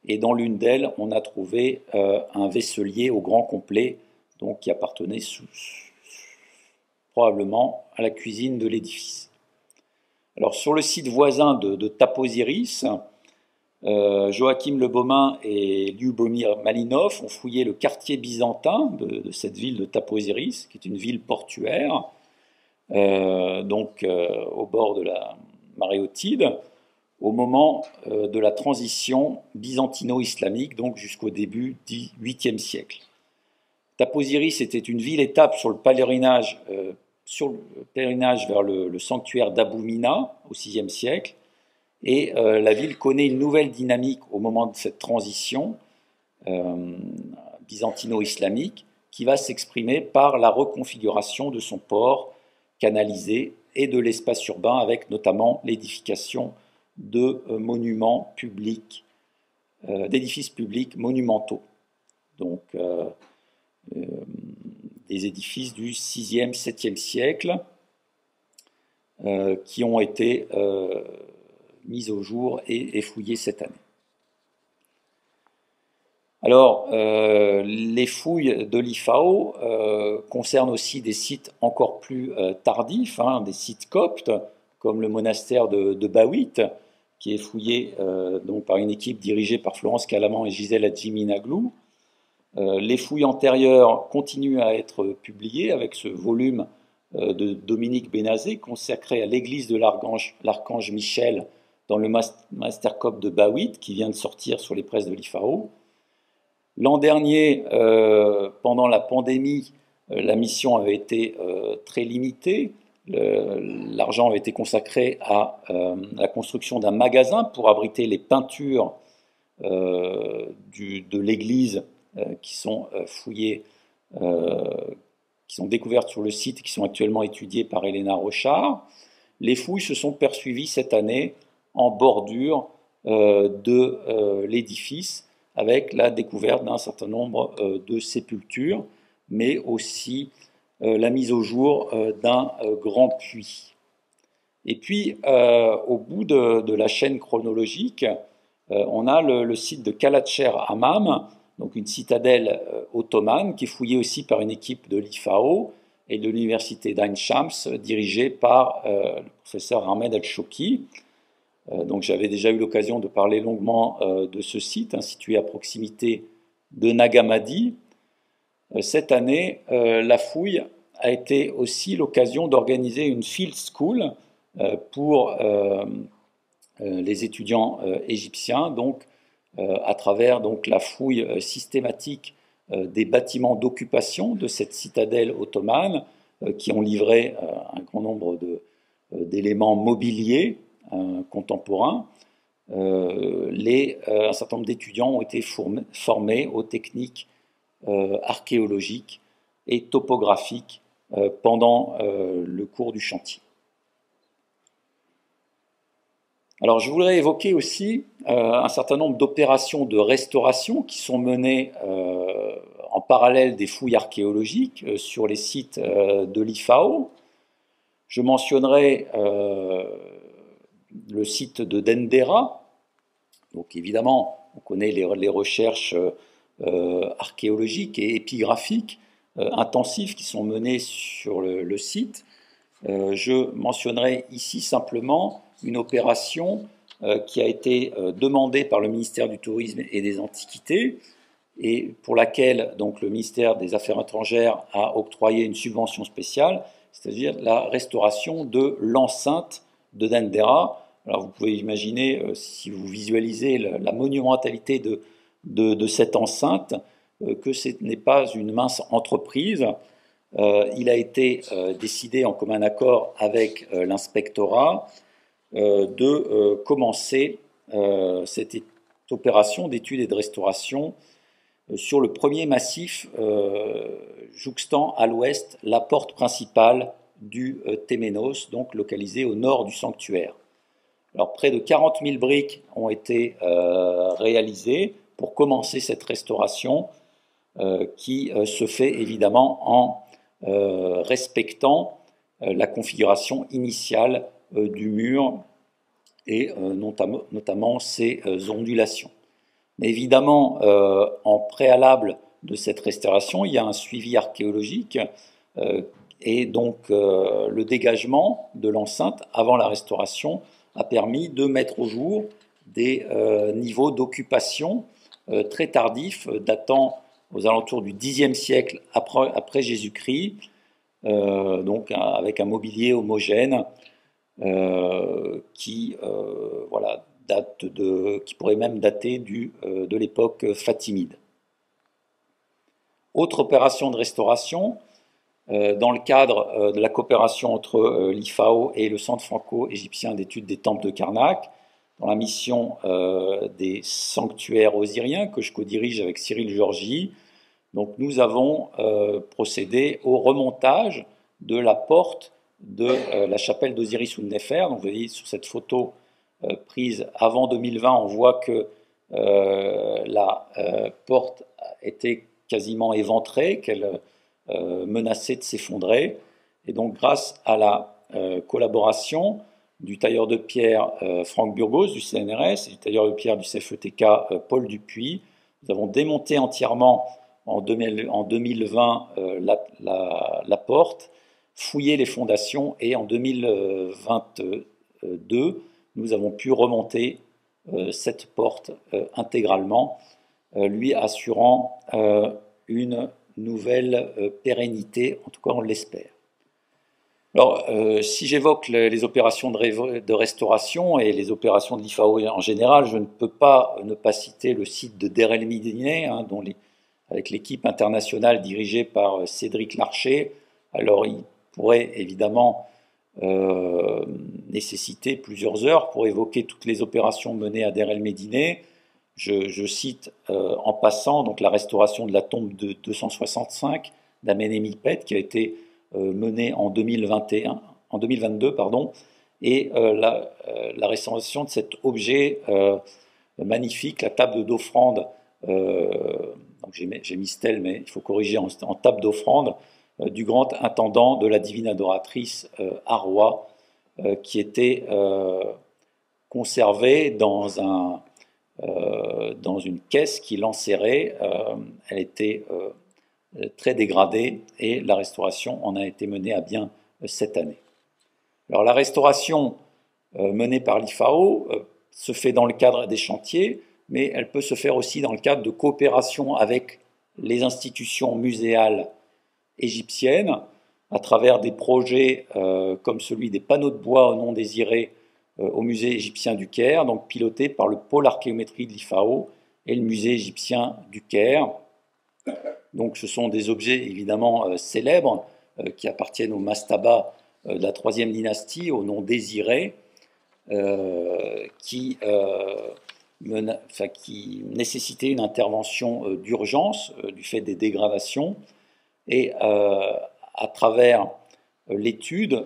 Et dans l'une d'elles, on a trouvé un vaisselier au grand complet, donc qui appartenait probablement à la cuisine de l'édifice. Alors sur le site voisin de Taposiris, Joachim Le Baumin et Lyubomir Malinov ont fouillé le quartier byzantin de cette ville de Taposiris, qui est une ville portuaire, au bord de la Maréotide, au moment de la transition byzantino-islamique, donc jusqu'au début du 8e siècle. Taposiris était une ville-étape sur le pèlerinage vers le sanctuaire d'Abou Mina au 6e siècle, et la ville connaît une nouvelle dynamique au moment de cette transition byzantino-islamique qui va s'exprimer par la reconfiguration de son port canalisé et de l'espace urbain, avec notamment l'édification de monuments publics, d'édifices publics monumentaux, donc des édifices du 6e, 7e siècle qui ont été mis au jour et fouillés cette année. Alors, les fouilles de l'IFAO concernent aussi des sites encore plus tardifs, des sites coptes, comme le monastère de Bawit, qui est fouillé donc par une équipe dirigée par Florence Calaman et Gisèle Adjimi-Naglou. Les fouilles antérieures continuent à être publiées avec ce volume de Dominique Bénazé consacré à l'église de l'Archange Michel dans le Mastercop de Bawit, qui vient de sortir sur les presses de l'IFAO. L'an dernier, pendant la pandémie, la mission avait été très limitée. L'argent avait été consacré à la construction d'un magasin pour abriter les peintures de l'église qui sont fouillées, qui sont découvertes sur le site et qui sont actuellement étudiées par Elena Rochard. Les fouilles se sont poursuivies cette année en bordure de l'édifice, avec la découverte d'un certain nombre de sépultures, mais aussi la mise au jour d'un grand puits. Et puis, au bout de la chaîne chronologique, on a le site de Kalatcher Hammam, donc une citadelle ottomane, qui est fouillée aussi par une équipe de l'IFAO et de l'université d'Ain Shams, dirigée par le professeur Ahmed Al-Shouki. Donc j'avais déjà eu l'occasion de parler longuement de ce site, situé à proximité de Nagamadi. Cette année, la fouille a été aussi l'occasion d'organiser une field school pour les étudiants égyptiens, donc à travers la fouille systématique des bâtiments d'occupation de cette citadelle ottomane, qui ont livré un grand nombre d'éléments mobiliers contemporains. Un certain nombre d'étudiants ont été formés aux techniques archéologiques et topographiques pendant le cours du chantier. Alors, je voudrais évoquer aussi un certain nombre d'opérations de restauration qui sont menées en parallèle des fouilles archéologiques sur les sites de l'IFAO. Je mentionnerai le site de Dendera. Donc, évidemment, on connaît les recherches archéologiques et épigraphiques intensives qui sont menées sur le site. Je mentionnerai ici simplement une opération qui a été demandée par le ministère du Tourisme et des Antiquités et pour laquelle donc, le ministère des Affaires étrangères a octroyé une subvention spéciale, c'est-à-dire la restauration de l'enceinte de Dendera. Alors vous pouvez imaginer, si vous visualisez la monumentalité de cette enceinte, que ce n'est pas une mince entreprise. Il a été décidé en commun accord avec l'inspectorat de commencer cette opération d'étude et de restauration sur le premier massif jouxtant à l'ouest la porte principale du Téménos, donc localisée au nord du sanctuaire. Alors près de 40 000 briques ont été réalisées pour commencer cette restauration qui se fait évidemment en respectant la configuration initiale du mur et notamment ses ondulations. Mais évidemment, en préalable de cette restauration, il y a un suivi archéologique et donc le dégagement de l'enceinte avant la restauration a permis de mettre au jour des niveaux d'occupation très tardifs, datant aux alentours du Xe siècle après Jésus-Christ, donc avec un mobilier homogène qui pourrait même dater de l'époque fatimide. Autre opération de restauration, dans le cadre de la coopération entre l'IFAO et le Centre franco-égyptien d'études des temples de Karnak, dans la mission des sanctuaires osiriens que je co-dirige avec Cyril Georgi. Donc nous avons procédé au remontage de la porte de la chapelle d'Osiris Ud-Néfer. Donc vous voyez sur cette photo prise avant 2020, on voit que la porte était quasiment éventrée, qu'elle menaçait de s'effondrer. Et donc grâce à la collaboration du tailleur de pierre Franck Burgos du CNRS et du tailleur de pierre du CFETK Paul Dupuis, nous avons démonté entièrement en 2020 la porte, fouillé les fondations et en 2022, nous avons pu remonter cette porte intégralement, lui assurant une nouvelle pérennité, en tout cas on l'espère. Alors, si j'évoque les opérations de restauration et les opérations de l'IFAO en général, je ne peux pas ne pas citer le site de Der El Médine, avec l'équipe internationale dirigée par Cédric Larcher. Alors, il pourrait évidemment nécessiter plusieurs heures pour évoquer toutes les opérations menées à Der El Médine. Je cite en passant donc la restauration de la tombe de 265 d'Amenemhotep qui a été menée en 2022, et la restauration de cet objet magnifique, la table d'offrande. J'ai mis stèle, mais il faut corriger en table d'offrande du grand intendant de la divine adoratrice Arwa, qui était conservée dans une caisse qui l'enserrait. Elle était très dégradée et la restauration en a été menée à bien cette année. Alors la restauration menée par l'IFAO se fait dans le cadre des chantiers, mais elle peut se faire aussi dans le cadre de coopération avec les institutions muséales égyptiennes à travers des projets comme celui des panneaux de bois non désirés au musée égyptien du Caire, donc piloté par le pôle archéométrie de l'IFAO et le musée égyptien du Caire. Donc ce sont des objets évidemment célèbres qui appartiennent au mastaba de la troisième dynastie, au nom désiré, qui nécessitaient une intervention d'urgence du fait des dégradations. Et à travers l'étude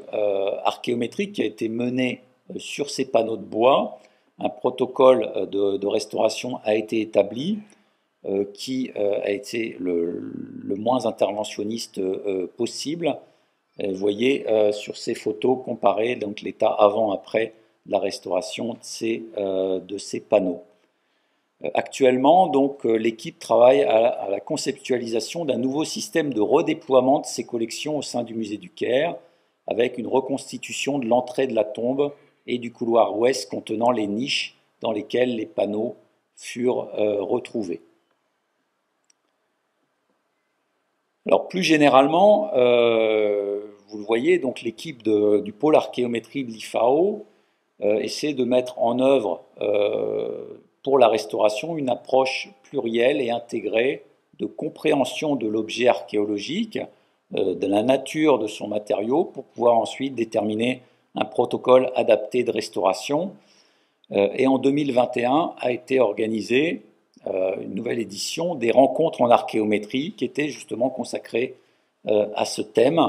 archéométrique qui a été menée sur ces panneaux de bois, un protocole de restauration a été établi qui a été le moins interventionniste possible. Vous voyez sur ces photos comparées donc l'état avant-après la restauration de ces panneaux. Actuellement, donc, l'équipe travaille à la conceptualisation d'un nouveau système de redéploiement de ces collections au sein du musée du Caire, avec une reconstitution de l'entrée de la tombe et du couloir ouest contenant les niches dans lesquelles les panneaux furent retrouvés. Alors plus généralement, vous le voyez, donc l'équipe du pôle archéométrie de l'IFAO essaie de mettre en œuvre pour la restauration une approche plurielle et intégrée de compréhension de l'objet archéologique, de la nature de son matériau, pour pouvoir ensuite déterminer un protocole adapté de restauration. Et en 2021 a été organisée une nouvelle édition des rencontres en archéométrie qui était justement consacrée à ce thème,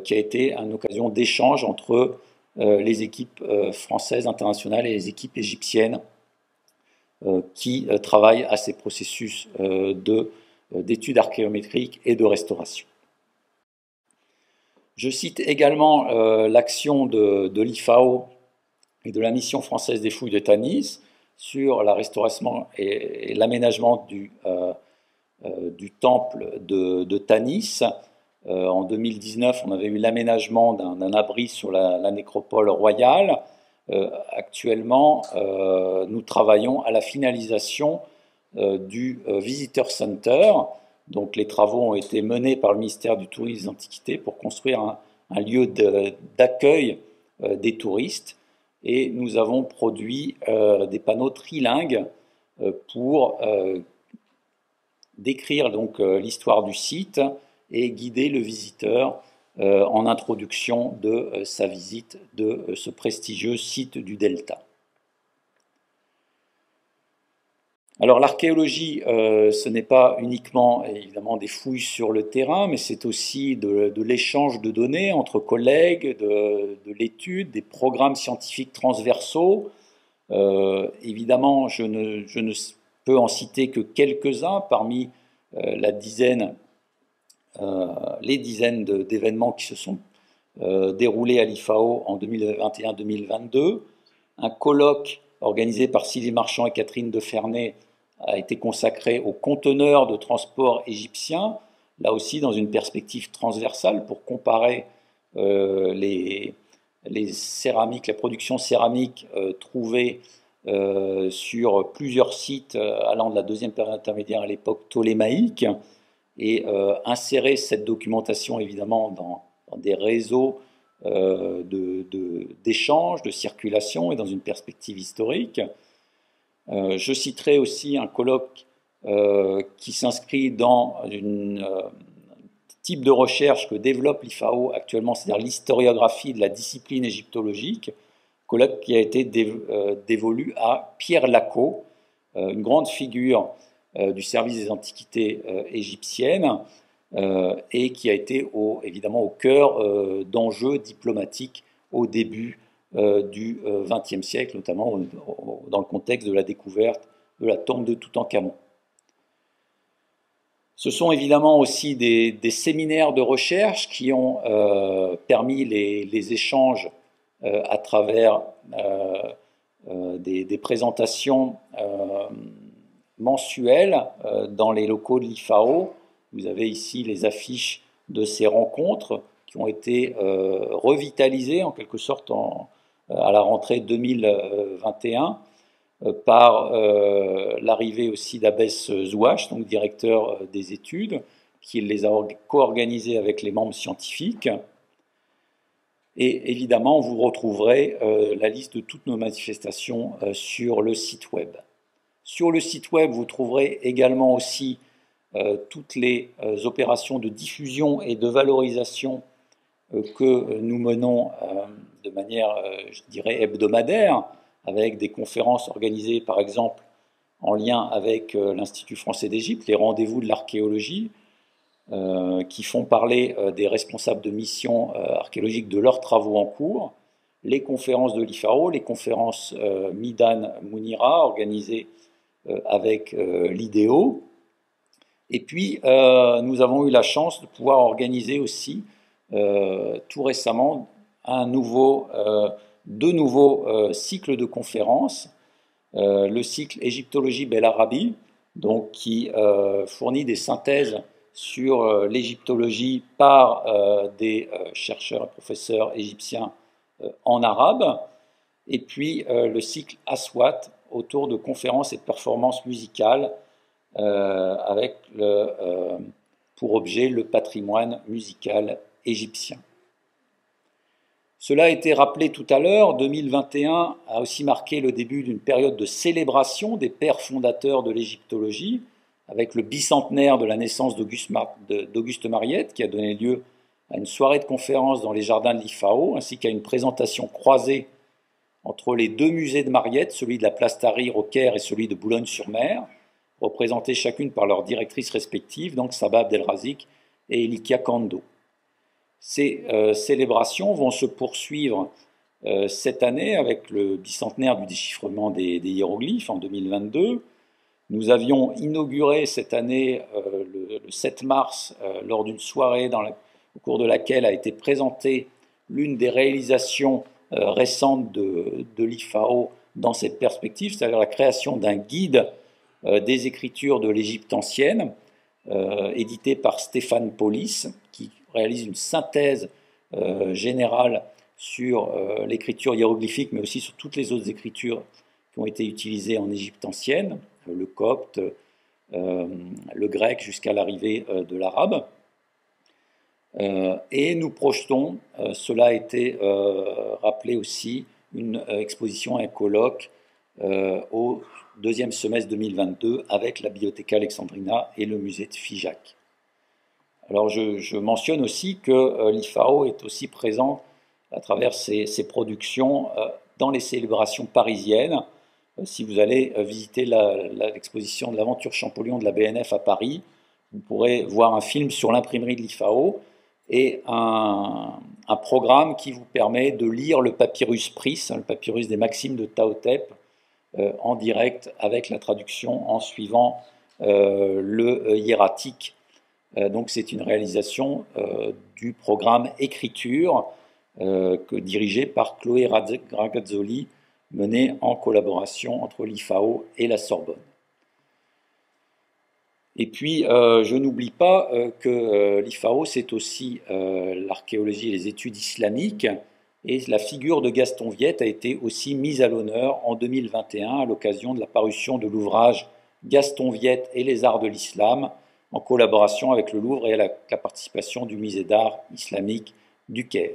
qui a été une occasion d'échange entre les équipes françaises, internationales et les équipes égyptiennes qui travaillent à ces processus d'études archéométriques et de restauration. Je cite également l'action de l'IFAO et de la mission française des fouilles de Tanis sur la restauration et l'aménagement du temple de Tanis. En 2019, on avait eu l'aménagement d'un abri sur la nécropole royale. Actuellement, nous travaillons à la finalisation du Visitor Center. Donc, les travaux ont été menés par le ministère du Tourisme et des Antiquités pour construire un lieu d'accueil des touristes. Et nous avons produit des panneaux trilingues pour décrire donc l'histoire du site et guider le visiteur en introduction de sa visite de ce prestigieux site du Delta. Alors l'archéologie, ce n'est pas uniquement évidemment des fouilles sur le terrain, mais c'est aussi de l'échange de données entre collègues, de l'étude, des programmes scientifiques transversaux. Évidemment, je ne peux en citer que quelques-uns parmi les dizaines d'événements qui se sont déroulés à l'IFAO en 2021-2022. Un colloque organisé par Sylvie Marchand et Catherine Defernay a été consacré aux conteneurs de transport égyptiens, là aussi dans une perspective transversale pour comparer les céramiques, la production céramique trouvée sur plusieurs sites allant de la deuxième période intermédiaire à l'époque ptolémaïque et insérer cette documentation évidemment dans des réseaux d'échanges, de circulation et dans une perspective historique. Je citerai aussi un colloque qui s'inscrit dans un type de recherche que développe l'IFAO actuellement, c'est-à-dire l'historiographie de la discipline égyptologique, colloque qui a été dévolu à Pierre Lacot, une grande figure du service des antiquités égyptiennes, et qui a été évidemment au cœur d'enjeux diplomatiques au début du XXe siècle, notamment dans le contexte de la découverte de la tombe de Toutankhamon. Ce sont évidemment aussi des séminaires de recherche qui ont permis les échanges à travers des présentations mensuelles dans les locaux de l'IFAO. Vous avez ici les affiches de ces rencontres qui ont été revitalisées en quelque sorte à la rentrée 2021 par l'arrivée aussi d'Abbès Zouache, donc directeur des études, qui les a co-organisées avec les membres scientifiques. Et évidemment, vous retrouverez la liste de toutes nos manifestations sur le site web. Sur le site web, vous trouverez également aussi toutes les opérations de diffusion et de valorisation que nous menons de manière, je dirais, hebdomadaire, avec des conférences organisées, par exemple, en lien avec l'Institut français d'Égypte, les rendez-vous de l'archéologie, qui font parler des responsables de missions archéologiques de leurs travaux en cours, les conférences de l'IFAO, les conférences Midan Mounira, organisées avec l'IDEO. Et puis, nous avons eu la chance de pouvoir organiser aussi, tout récemment, deux nouveaux cycles de conférences. Le cycle Égyptologie Bel Arabi, donc, qui fournit des synthèses sur l'égyptologie par des chercheurs et professeurs égyptiens en arabe. Et puis, le cycle Aswat, autour de conférences et de performances musicales, avec pour objet le patrimoine musical égyptien. Cela a été rappelé tout à l'heure, 2021 a aussi marqué le début d'une période de célébration des pères fondateurs de l'égyptologie, avec le bicentenaire de la naissance d'Auguste Mariette, qui a donné lieu à une soirée de conférence dans les jardins de l'IFAO, ainsi qu'à une présentation croisée entre les deux musées de Mariette, celui de la place Tahrir au Caire et celui de Boulogne-sur-Mer, représentés chacune par leurs directrices respectives, donc Sabah Abdelrazik et Elikia Kando. Ces célébrations vont se poursuivre cette année avec le bicentenaire du déchiffrement des hiéroglyphes en 2022. Nous avions inauguré cette année, le 7 mars, lors d'une soirée au cours de laquelle a été présentée l'une des réalisations récentes de l'IFAO dans cette perspective, c'est-à-dire la création d'un guide des écritures de l'Égypte ancienne, édité par Stéphane Paulis, qui réalise une synthèse générale sur l'écriture hiéroglyphique, mais aussi sur toutes les autres écritures qui ont été utilisées en Égypte ancienne, le copte, le grec jusqu'à l'arrivée de l'arabe. Et nous projetons, cela a été rappelé aussi, une exposition, un colloque au deuxième semestre 2022 avec la Bibliothèque Alexandrina et le musée de Figeac. Alors je mentionne aussi que l'IFAO est aussi présent à travers ses productions dans les célébrations parisiennes. Si vous allez visiter l'exposition de l'aventure Champollion de la BNF à Paris, vous pourrez voir un film sur l'imprimerie de l'IFAO et un programme qui vous permet de lire le papyrus Pris, le papyrus des Maximes de Taotep, en direct avec la traduction en suivant le hiératique. Donc c'est une réalisation du programme Écriture dirigé par Chloé Ragazzoli, menée en collaboration entre l'IFAO et la Sorbonne. Et puis, je n'oublie pas que l'IFAO, c'est aussi l'archéologie et les études islamiques, et la figure de Gaston Viette a été aussi mise à l'honneur en 2021 à l'occasion de la parution de l'ouvrage Gaston Viette et les arts de l'islam, en collaboration avec le Louvre et la participation du musée d'art islamique du Caire.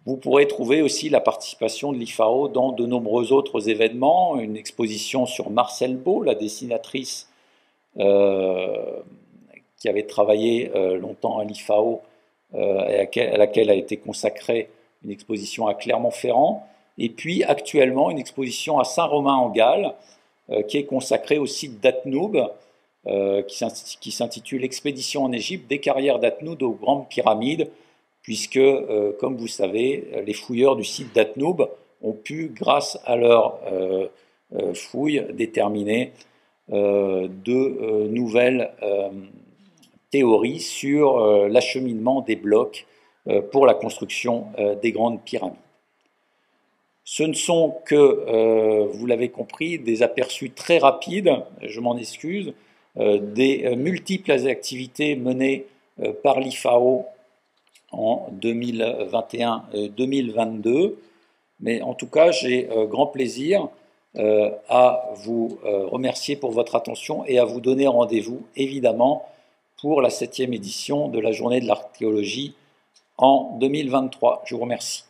Vous pourrez trouver aussi la participation de l'IFAO dans de nombreux autres événements, une exposition sur Marcel Beau, la dessinatrice qui avait travaillé longtemps à l'IFAO et à laquelle a été consacrée une exposition à Clermont-Ferrand, et puis actuellement une exposition à Saint-Romain-en-Galles qui est consacrée au site d'Atnoub, qui s'intitule « Expédition en Égypte des carrières d'Atnoub aux Grandes Pyramides », puisque, comme vous savez, les fouilleurs du site d'Atnoub ont pu, grâce à leurs fouilles, déterminer de nouvelles théories sur l'acheminement des blocs pour la construction des grandes pyramides. Ce ne sont que, vous l'avez compris, des aperçus très rapides, je m'en excuse, des multiples activités menées par l'IFAO en 2021 et 2022, mais en tout cas j'ai grand plaisir à vous remercier pour votre attention et à vous donner rendez-vous évidemment pour la 7e édition de la Journée de l'archéologie en 2023. Je vous remercie.